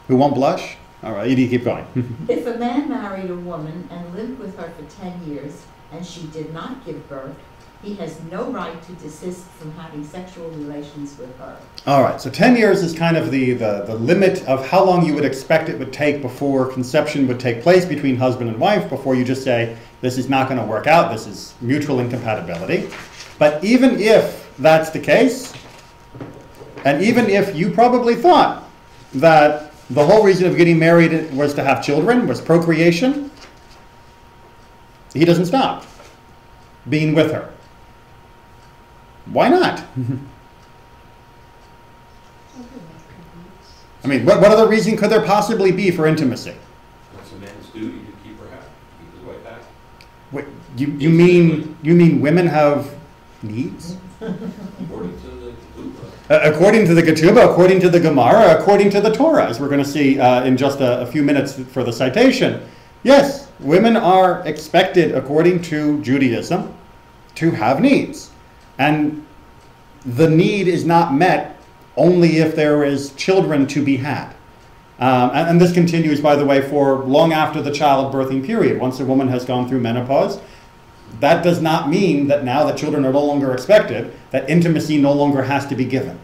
who won't blush. All right, Edie, keep going. If a man married a woman and lived with her for 10 years and she did not give birth, he has no right to desist from having sexual relations with her. All right, so 10 years is kind of the limit of how long you would expect it would take before conception would take place between husband and wife, before you just say, this is not going to work out, this is mutual incompatibility. But even if that's the case, and even if you probably thought that the whole reason of getting married was to have children, was procreation, he doesn't stop being with her. Why not? I mean, what other reason could there possibly be for intimacy? It's a man's duty to keep her happy, keep his wife happy. Wait, you mean women have needs? According to the Ketubah. According to the Ketubah, according to the Gemara, according to the Torah, as we're going to see in just a few minutes for the citation, yes, women are expected, according to Judaism, to have needs. And the need is not met only if there is children to be had. And this continues, by the way, for long after the childbirthing period. Once a woman has gone through menopause, that does not mean that now that children are no longer expected, that intimacy no longer has to be given.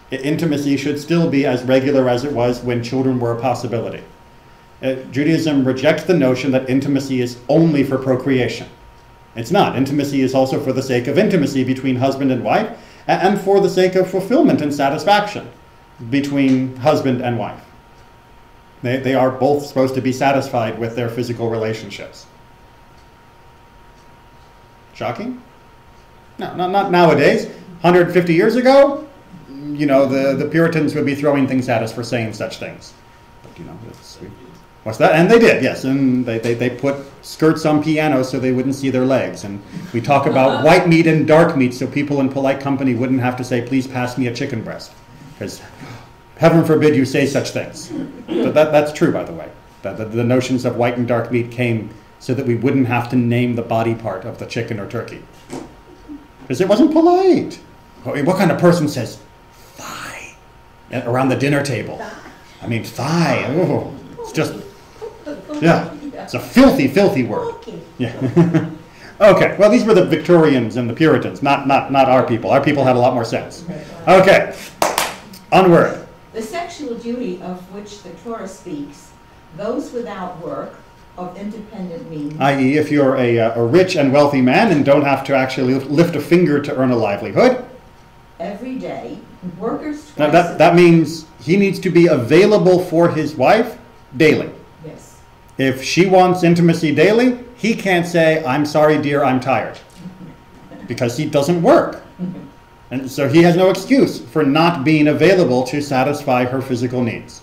Intimacy should still be as regular as it was when children were a possibility. Judaism rejects the notion that intimacy is only for procreation. It's not. Intimacy is also for the sake of intimacy between husband and wife, and for the sake of fulfillment and satisfaction between husband and wife. They are both supposed to be satisfied with their physical relationships. Shocking? No, not nowadays. 150 years ago, you know, the Puritans would be throwing things at us for saying such things. But, you know, what's that? And they did, yes. And they put skirts on pianos so they wouldn't see their legs. And we talk about white meat and dark meat so people in polite company wouldn't have to say, please pass me a chicken breast. Because heaven forbid you say such things. But that's true, by the way. The notions of white and dark meat came so that we wouldn't have to name the body part of the chicken or turkey. Because it wasn't polite. What kind of person says thigh around the dinner table? I mean, thigh. Oh, it's just, yeah. It's a filthy, filthy word. Yeah. Okay, well, these were the Victorians and the Puritans, not our people. Our people had a lot more sense. Okay, onward. The sexual duty of which the Torah speaks, those without work, of independent means. I.e., if you're a rich and wealthy man and don't have to actually lift a finger to earn a livelihood. Every day, workers Now that means he needs to be available for his wife daily. Yes. If she wants intimacy daily, he can't say, I'm sorry, dear, I'm tired. Because he doesn't work. And so he has no excuse for not being available to satisfy her physical needs.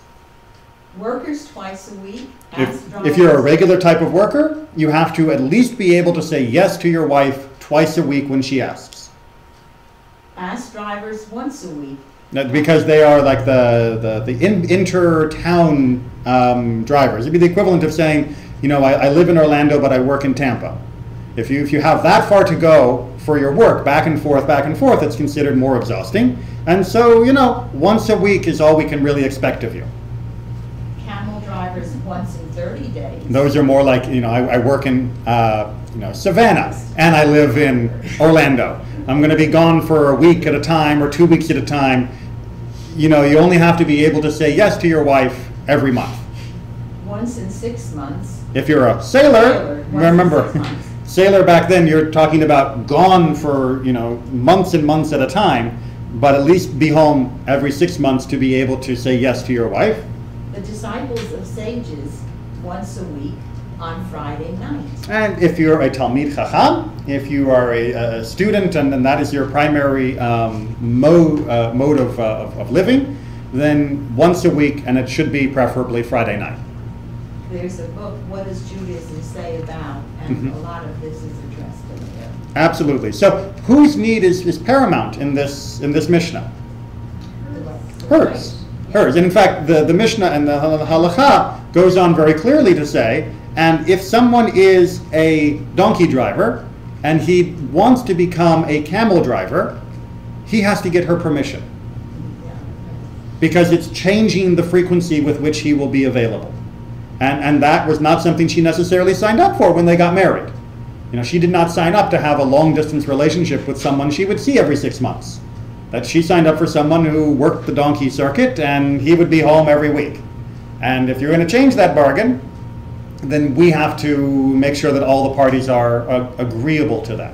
Workers twice a week. If you're a regular type of worker, you have to at least be able to say yes to your wife twice a week when she asks. Ask drivers once a week. Because they are like the inter-town drivers. It'd be the equivalent of saying, you know, I live in Orlando, but I work in Tampa. If you have that far to go for your work, back and forth, it's considered more exhausting. And so, you know, once a week is all we can really expect of you. Camel drivers once in 30 days. Those are more like, you know, I work in, Savannah, and I live in Orlando. I'm going to be gone for a week at a time or 2 weeks at a time. You know, you only have to be able to say yes to your wife every month. Once in 6 months. If you're a sailor remember, sailor back then, you're talking about gone for, you know, months and months at a time. but at least be home every 6 months to be able to say yes to your wife. The disciples of sages once a week on Friday night. And if you're a Talmid Chacham, if you are a student and that is your primary mode of living, then once a week, and it should be preferably Friday night. There's a book, What Does Judaism Say About? And a lot of this is addressed in there. Absolutely. So whose need is paramount in this Mishnah? Hers. Hers. And in fact, the Mishnah and the Halakha goes on very clearly to say, and if someone is a donkey driver and he wants to become a camel driver, he has to get her permission, because it's changing the frequency with which he will be available. And that was not something she necessarily signed up for when they got married. You know, she did not sign up to have a long distance relationship with someone she would see every 6 months. That she signed up for someone who worked the donkey circuit and he would be home every week. And if you're going to change that bargain, then we have to make sure that all the parties are agreeable to that.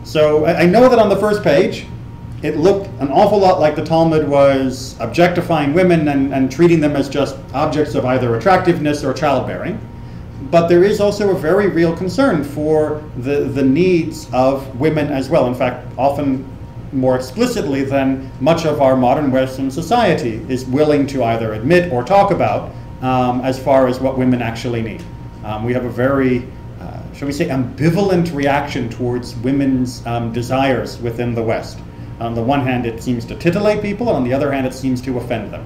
So I know that on the first page, it looked an awful lot like the Talmud was objectifying women and treating them as just objects of either attractiveness or childbearing. But there is also a very real concern for the needs of women as well. In fact, often more explicitly than much of our modern Western society is willing to either admit or talk about as far as what women actually need. We have a very, shall we say, ambivalent reaction towards women's desires within the West. On the one hand, it seems to titillate people, and on the other hand, it seems to offend them.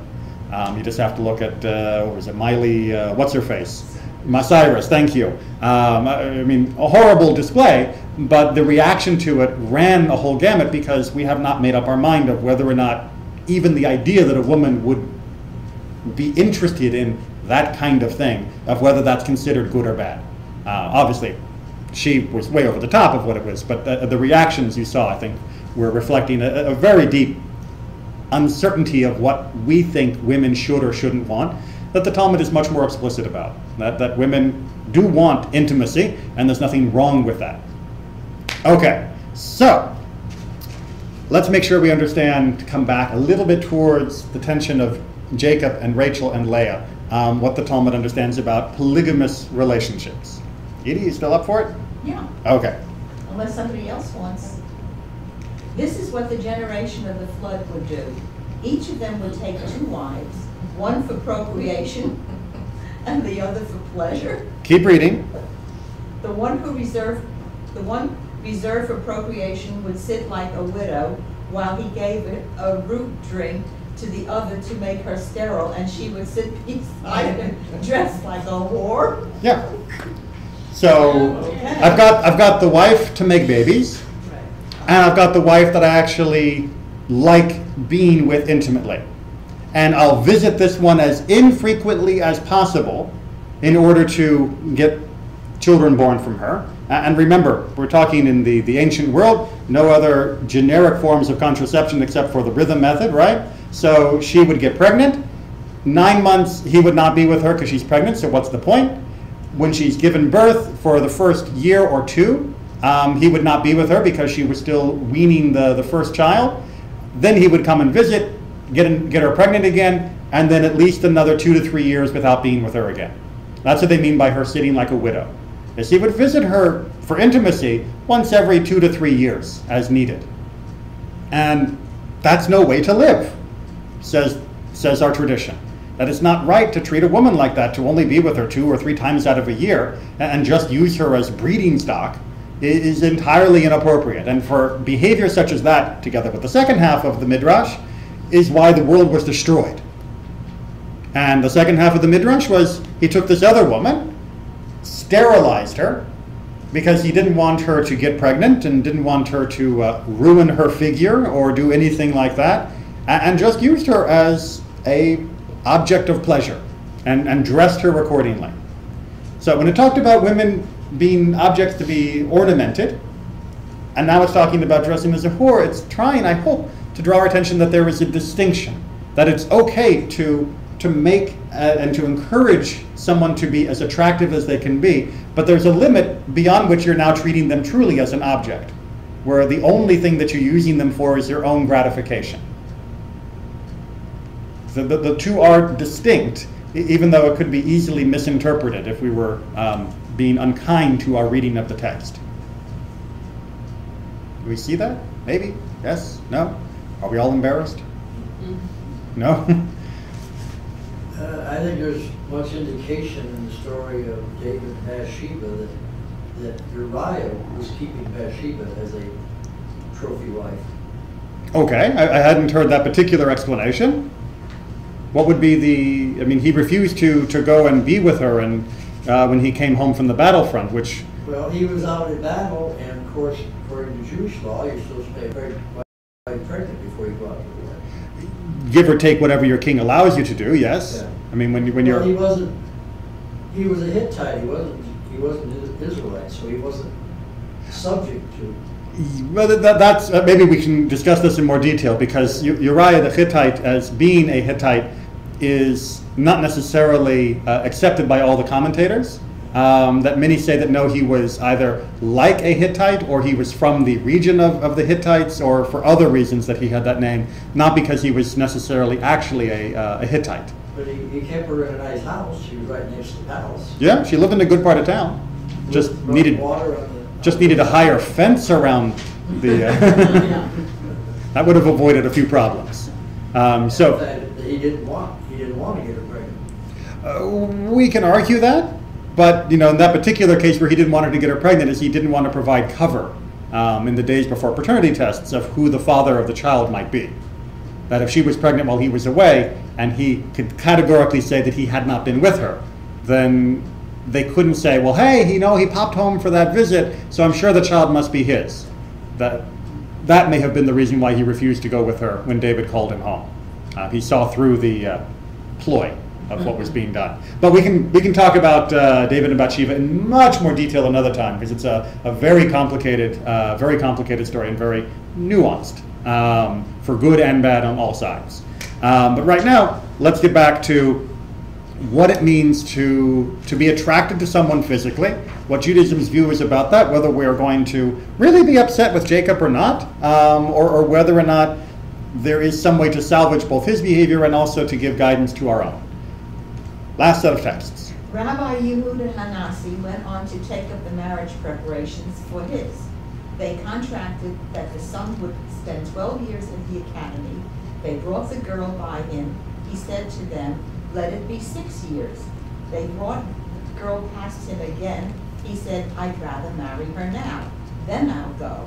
You just have to look at, what was it, Miley, what's-her-face? Cyrus, thank you. I mean, a horrible display, but the reaction to it ran a whole gamut because we have not made up our mind of whether or not even the idea that a woman would be interested in that kind of thing, of whether that's considered good or bad. Obviously, she was way over the top of what it was, but the reactions you saw, I think, were reflecting a very deep uncertainty of what we think women should or shouldn't want, that the Talmud is much more explicit about. That women do want intimacy, and there's nothing wrong with that. Okay, so let's make sure we understand, to come back a little bit towards the tension of Jacob and Rachel and Leah, what the Talmud understands about polygamous relationships. Edie, you still up for it? Yeah, Okay. unless somebody else wants. This is what the generation of the flood would do. Each of them would take 2 wives, one for procreation and the other for pleasure. Keep reading. The one reserved for procreation would sit like a widow while he gave it a root drink to the other to make her sterile, and she would sit beside him dressed like a whore. Yeah. So Okay. I've got the wife to make babies, and I've got the wife that I actually like being with intimately. And I'll visit this one as infrequently as possible in order to get children born from her. And remember, we're talking in the ancient world, no other generic forms of contraception except for the rhythm method, right? So she would get pregnant. 9 months, he would not be with her because she's pregnant, so what's the point? When she's given birth, for the first year or 2, he would not be with her because she was still weaning the first child. Then he would come and visit, get her pregnant again, and then at least another 2 to 3 years without being with her again. That's what they mean by her sitting like a widow. Is he would visit her for intimacy once every 2 to 3 years as needed. And that's no way to live, says our tradition. That it's not right to treat a woman like that, to only be with her 2 or 3 times out of a year and just use her as breeding stock is entirely inappropriate. And for behavior such as that, together with the second half of the Midrash, is why the world was destroyed. And the second half of the Midrash was, he took this other woman, sterilized her, because he didn't want her to get pregnant and didn't want her to ruin her figure or do anything like that, and just used her as a object of pleasure and dressed her accordingly. So when it talked about women being objects to be ornamented, and now it's talking about dressing as a whore, it's trying, I hope, to draw our attention that there is a distinction, that it's okay to make and to encourage someone to be as attractive as they can be, but there's a limit beyond which you're now treating them truly as an object, where the only thing that you're using them for is your own gratification. So the two are distinct, even though it could be easily misinterpreted if we were being unkind to our reading of the text. Do we see that? Maybe? Yes? No? Are we all embarrassed? No? I think there's much indication in the story of David and Bathsheba that Uriah was keeping Bathsheba as a trophy wife. Okay, I hadn't heard that particular explanation. What would be the, I mean, he refused to go and be with her and when he came home from the battlefront, which... Well, he was out in battle, and of course, according to Jewish law, you're supposed to get pregnant before you go out to war. Give or take whatever your king allows you to do, yes. Yeah. I mean, when Well, you're... he was a Hittite, he wasn't an Israelite, so he wasn't subject to. Well, that's maybe we can discuss this in more detail, because Uriah the Hittite, as being a Hittite, is not necessarily accepted by all the commentators. That many say that no, he was either like a Hittite, or he was from the region of the Hittites, or for other reasons that he had that name, not because he was necessarily actually a Hittite. But he kept her in a nice house. She was right next to the palace. Yeah, she lived in a good part of town. Just needed a higher fence around the. That would have avoided a few problems. So he didn't want to get her pregnant. We can argue that, but in that particular case where he didn't want her to get her pregnant, is he didn't want to provide cover in the days before paternity tests of who the father of the child might be. That if she was pregnant while he was away, and he could categorically say that he had not been with her, then they couldn't say, well, hey, he popped home for that visit, so I'm sure the child must be his. That may have been the reason why he refused to go with her when David called him home. He saw through the ploy of what was being done. But we can talk about David and Bathsheba in much more detail another time, because it's a very complicated story and very nuanced, for good and bad on all sides. But right now, let's get back to what it means to be attracted to someone physically, what Judaism's view is about that, whether we're going to really be upset with Jacob or not, or whether or not there is some way to salvage both his behavior and also to give guidance to our own. Last set of texts. Rabbi Yehuda Hanasi went on to take up the marriage preparations for his. They contracted that the son would spend 12 years in the academy. They brought the girl by him. He said to them, let it be 6 years. They brought the girl past him again. He said, I'd rather marry her now. Then I'll go.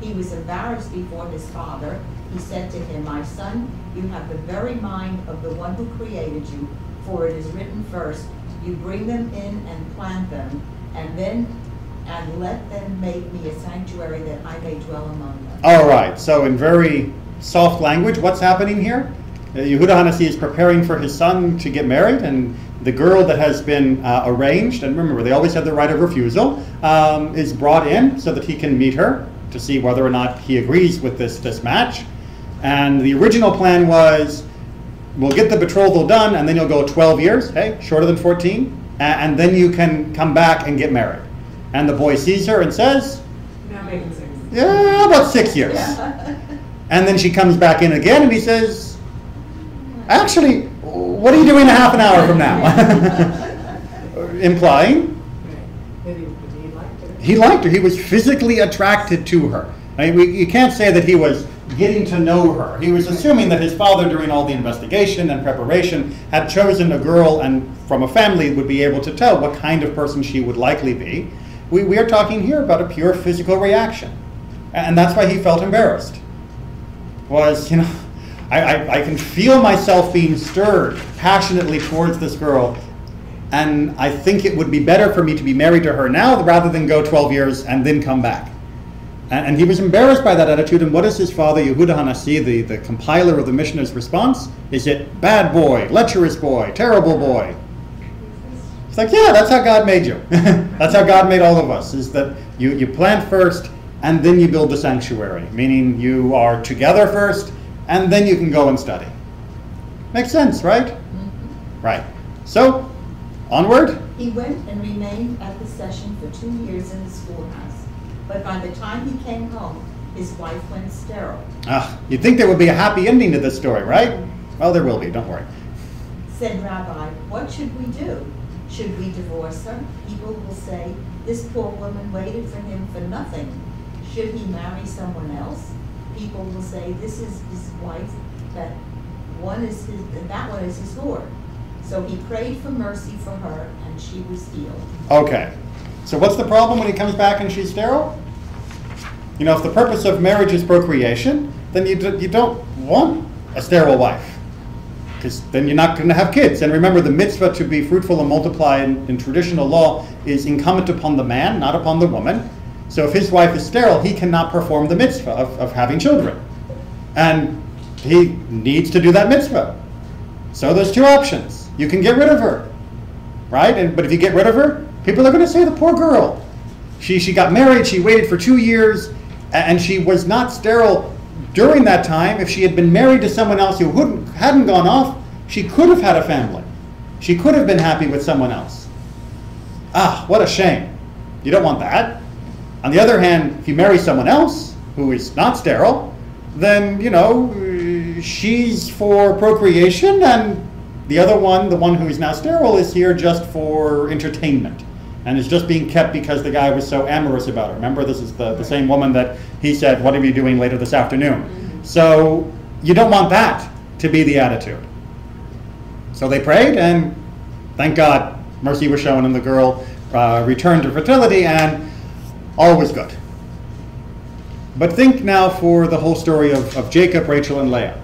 He was embarrassed before his father. He said to him, my son, you have the very mind of the one who created you, for it is written first, you bring them in and plant them, and let them make me a sanctuary that I may dwell among them. All right, so in very soft language, what's happening here? Yehuda Hanasi is preparing for his son to get married, and the girl that has been arranged, and remember, they always have the right of refusal, is brought in so that he can meet her to see whether or not he agrees with this match. And the original plan was, we'll get the betrothal done, and then you'll go 12 years, hey, shorter than 14, and then you can come back and get married. And the boy sees her and says, yeah, about 6 years. Yeah. And then she comes back in again, and he says, actually, what are you doing a half an hour from now? Implying he liked her. He was physically attracted to her. I mean, you can't say that he was getting to know her. He was assuming that his father, during all the investigation and preparation, had chosen a girl and from a family would be able to tell what kind of person she would likely be. We are talking here about a pure physical reaction. And that's why he felt embarrassed. I can feel myself being stirred passionately towards this girl, and I think it would be better for me to be married to her now rather than go 12 years and then come back. And he was embarrassed by that attitude. And what is his father, Yehuda Hanasi, the compiler of the Mishnah's response? Is it bad boy, lecherous boy, terrible boy? It's like, yeah, that's how God made you. That's how God made all of us, is that you plant first and then you build the sanctuary, meaning you are together first and then you can go and study. Makes sense, right? Mm-hmm. Right. So, onward. He went and remained at the session for 2 years in the schoolhouse. But by the time he came home, his wife went sterile. You'd think there would be a happy ending to this story, right? Well, there will be, don't worry. Said Rabbi, what should we do? Should we divorce her? People will say, this poor woman waited for him for nothing. Should he marry someone else? People will say, this is his wife, that one is his, and that one is his Lord. So he prayed for mercy for her, and she was healed. Okay. So what's the problem when he comes back and she's sterile? You know, if the purpose of marriage is procreation, then you don't want a sterile wife, because then you're not going to have kids. And remember, the mitzvah to be fruitful and multiply in traditional law is incumbent upon the man, not upon the woman. So if his wife is sterile, he cannot perform the mitzvah of having children. And he needs to do that mitzvah. So there's two options. You can get rid of her, right? But if you get rid of her, people are going to say, the poor girl. She got married, she waited for 2 years, and she was not sterile during that time. If she had been married to someone else who hadn't gone off, she could have had a family. She could have been happy with someone else. What a shame. You don't want that. On the other hand, if you marry someone else who is not sterile, then, you know, she's for procreation, and the other one, the one who is now sterile, is here just for entertainment, and is just being kept because the guy was so amorous about her. Remember, this is the same woman that he said, what are you doing later this afternoon? So you don't want that to be the attitude. So they prayed, and thank God, mercy was shown, and the girl returned to fertility, and all was good. But think now for the whole story of Jacob, Rachel, and Leah.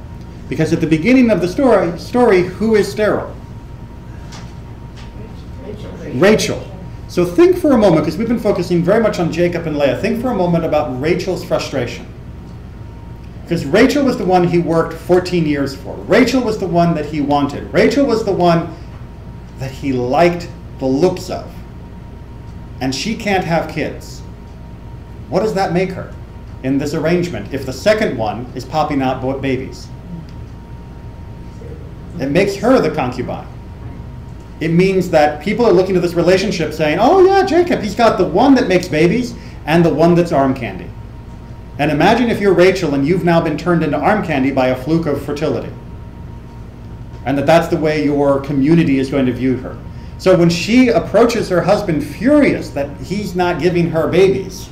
Because at the beginning of the story, who is sterile? Rachel. So think for a moment, because we've been focusing very much on Jacob and Leah, think for a moment about Rachel's frustration. Because Rachel was the one he worked 14 years for. Rachel was the one that he wanted. Rachel was the one that he liked the looks of. And she can't have kids. What does that make her in this arrangement if the second one is popping out babies? It makes her the concubine. It means that people are looking at this relationship saying, oh yeah, Jacob, he's got the one that makes babies and the one that's arm candy. And imagine if you're Rachel and you've now been turned into arm candy by a fluke of fertility. And that's the way your community is going to view her. So when she approaches her husband furious that he's not giving her babies,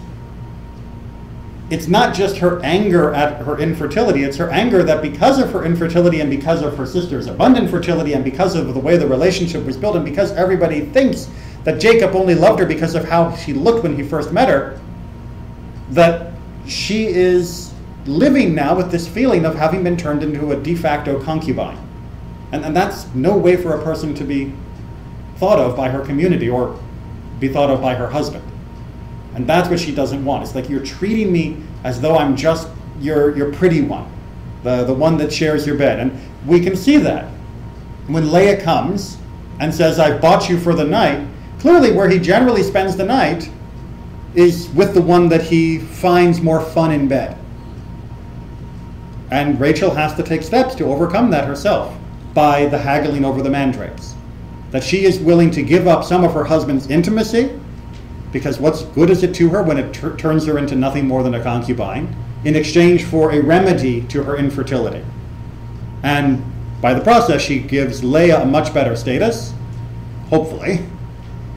it's not just her anger at her infertility, it's her anger that because of her infertility and because of her sister's abundant fertility and because of the way the relationship was built and because everybody thinks that Jacob only loved her because of how she looked when he first met her, that she is living now with this feeling of having been turned into a de facto concubine. And that's no way for a person to be thought of by her community or be thought of by her husband. And that's what she doesn't want. It's like, you're treating me as though I'm just your pretty one, the one that shares your bed. And we can see that. When Leah comes and says, I've bought you for the night, clearly where he generally spends the night is with the one that he finds more fun in bed. And Rachel has to take steps to overcome that herself by the haggling over the mandrakes. That she is willing to give up some of her husband's intimacy, because what's good is it to her when it turns her into nothing more than a concubine, in exchange for a remedy to her infertility. And by the process, she gives Leah a much better status, hopefully,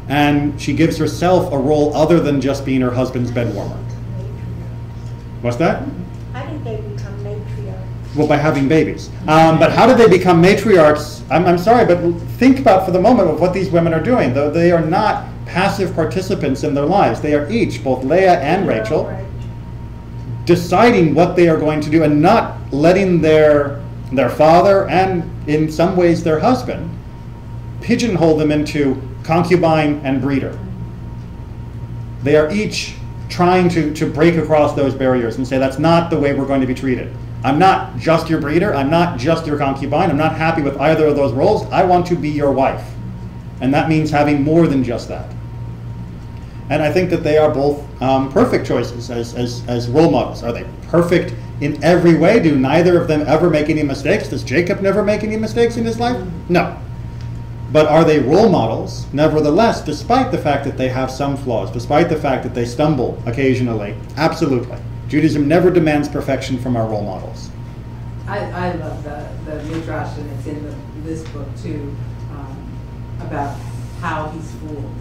and she gives herself a role other than just being her husband's bed warmer. What's that? How did they become matriarchs? Well, by having babies. But how did they become matriarchs? I'm sorry, but think about for the moment of what these women are doing. Though they are not passive participants in their lives. They are each, both Leah and Rachel, deciding what they are going to do and not letting their father and in some ways their husband pigeonhole them into concubine and breeder. They are each trying to break across those barriers and say, that's not the way we're going to be treated. I'm not just your breeder, I'm not just your concubine, I'm not happy with either of those roles, I want to be your wife. And that means having more than just that. And I think that they are both perfect choices as role models. Are they perfect in every way? Do neither of them ever make any mistakes? Does Jacob never make any mistakes in his life? No. But are they role models, nevertheless, despite the fact that they have some flaws, despite the fact that they stumble occasionally? Absolutely. Judaism never demands perfection from our role models. I love the midrash, and it's in this book too, about how he's fooled,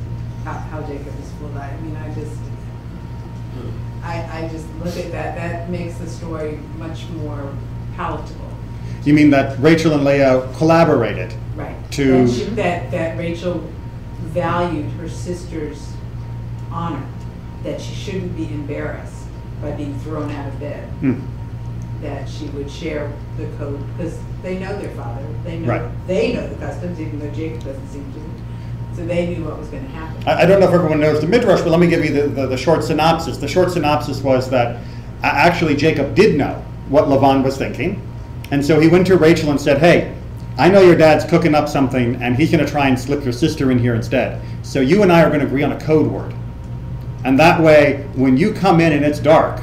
how Jacob is fooled. I mean, I just look at that. That makes the story much more palatable. You mean that Rachel and Leah collaborated? Right. To that Rachel valued her sister's honor, that she shouldn't be embarrassed by being thrown out of bed. That she would share the code because they know their father. They know Right. They know the customs, even though Jacob doesn't seem to. So they knew what was going to happen. I don't know if everyone knows the midrash, but let me give you the short synopsis. The short synopsis was that actually Jacob did know what Lavan was thinking, and so he went to Rachel and said, "Hey, I know your dad's cooking up something, and he's going to try and slip your sister in here instead. So you and I are going to agree on a code word, and that way, when you come in and it's dark,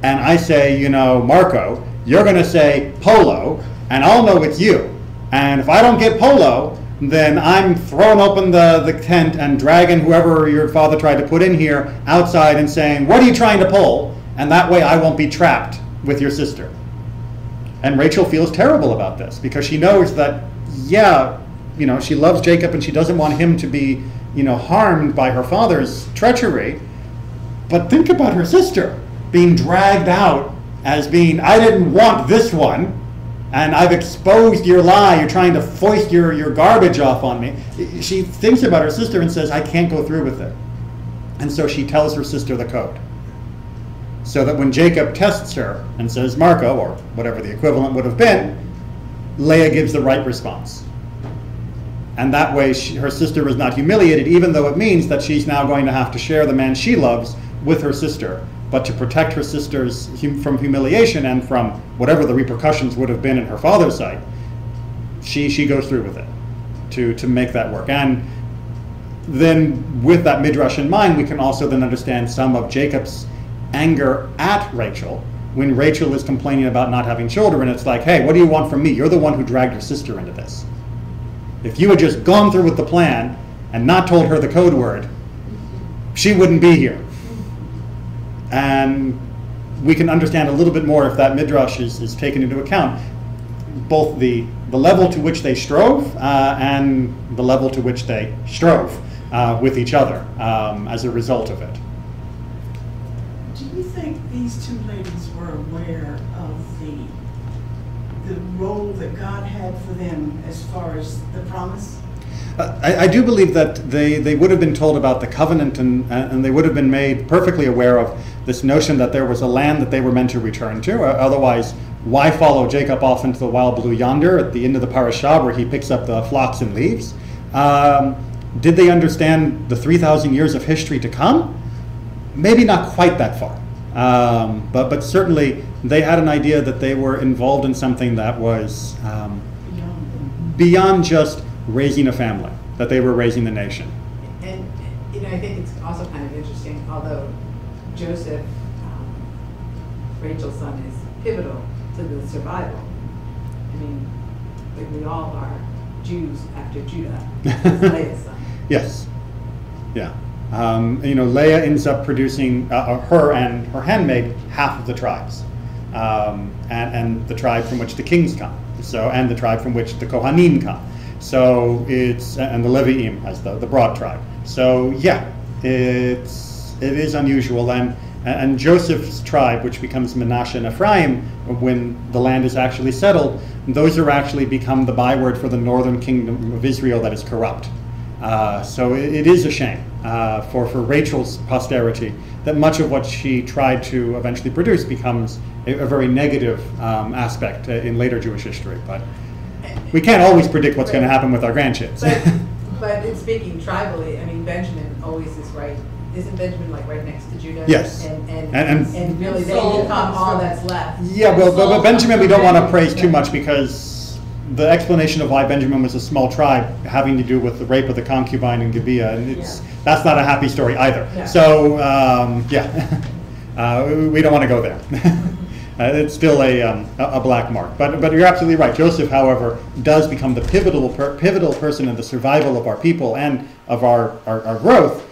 and I say, you know, Marco, you're going to say Polo, and I'll know it's you. And if I don't get Polo, then I'm throwing open the tent and dragging whoever your father tried to put in here outside and saying, what are you trying to pull? And that way I won't be trapped with your sister." And Rachel feels terrible about this because she knows that, yeah, you know, she loves Jacob and she doesn't want him to be, you know, harmed by her father's treachery. But think about her sister being dragged out as being, I didn't want this one, and I've exposed your lie, you're trying to foist your garbage off on me. She thinks about her sister and says, I can't go through with it. And so she tells her sister the code. So that when Jacob tests her and says Marco, or whatever the equivalent would have been, Leah gives the right response. And that way her sister is not humiliated, even though it means that she's now going to have to share the man she loves with her sister. But to protect her sisters from humiliation and from whatever the repercussions would have been in her father's sight, she goes through with it to make that work. And then with that midrash in mind, we can also then understand some of Jacob's anger at Rachel when Rachel is complaining about not having children. It's like, hey, what do you want from me? You're the one who dragged your sister into this. If you had just gone through with the plan and not told her the code word, she wouldn't be here. And we can understand a little bit more if that midrash is taken into account, both the level to which they strove and the level to which they strove with each other as a result of it. Do you think these two ladies were aware of the role that God had for them as far as the promise? I do believe that they would have been told about the covenant and they would have been made perfectly aware of this notion that there was a land that they were meant to return to. Otherwise, why follow Jacob off into the wild blue yonder at the end of the parashah where he picks up the flocks and leaves? Did they understand the 3,000 years of history to come? Maybe not quite that far. But certainly they had an idea that they were involved in something that was beyond just raising a family, that they were raising the nation. And, you know, I think it's also kind of interesting, although Joseph, Rachel's son, is pivotal to the survival. I mean, like we all are Jews after Judah, is Leah's son. Yes. Yeah. You know, Leah ends up producing her and her handmaid half of the tribes, and the tribe from which the kings come. So, and the tribe from which the Kohanim come. So it's, and the Leviim as the broad tribe. So yeah, it is unusual. And Joseph's tribe, which becomes Manasseh and Ephraim, when the land is actually settled, those are actually become the byword for the northern kingdom of Israel that is corrupt. So it is a shame for Rachel's posterity that much of what she tried to eventually produce becomes a very negative aspect in later Jewish history. But we can't always predict what's going to happen with our grandkids. But in speaking tribally, I mean, Benjamin always is right. Isn't Benjamin like right next to Judah? Yes. And really they become all that's left. Yeah, but Benjamin we don't want to praise too much because the explanation of why Benjamin was a small tribe having to do with the rape of the concubine in Gibeah, and that's not a happy story either. Yeah. So, we don't want to go there. It's still a black mark. But you're absolutely right. Joseph, however, does become the pivotal person in the survival of our people and of our growth,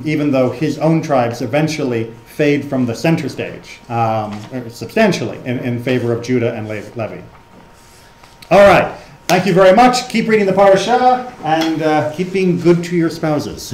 even though his own tribes eventually fade from the center stage substantially in favor of Judah and Levi. All right. Thank you very much. Keep reading the parashah and keep being good to your spouses.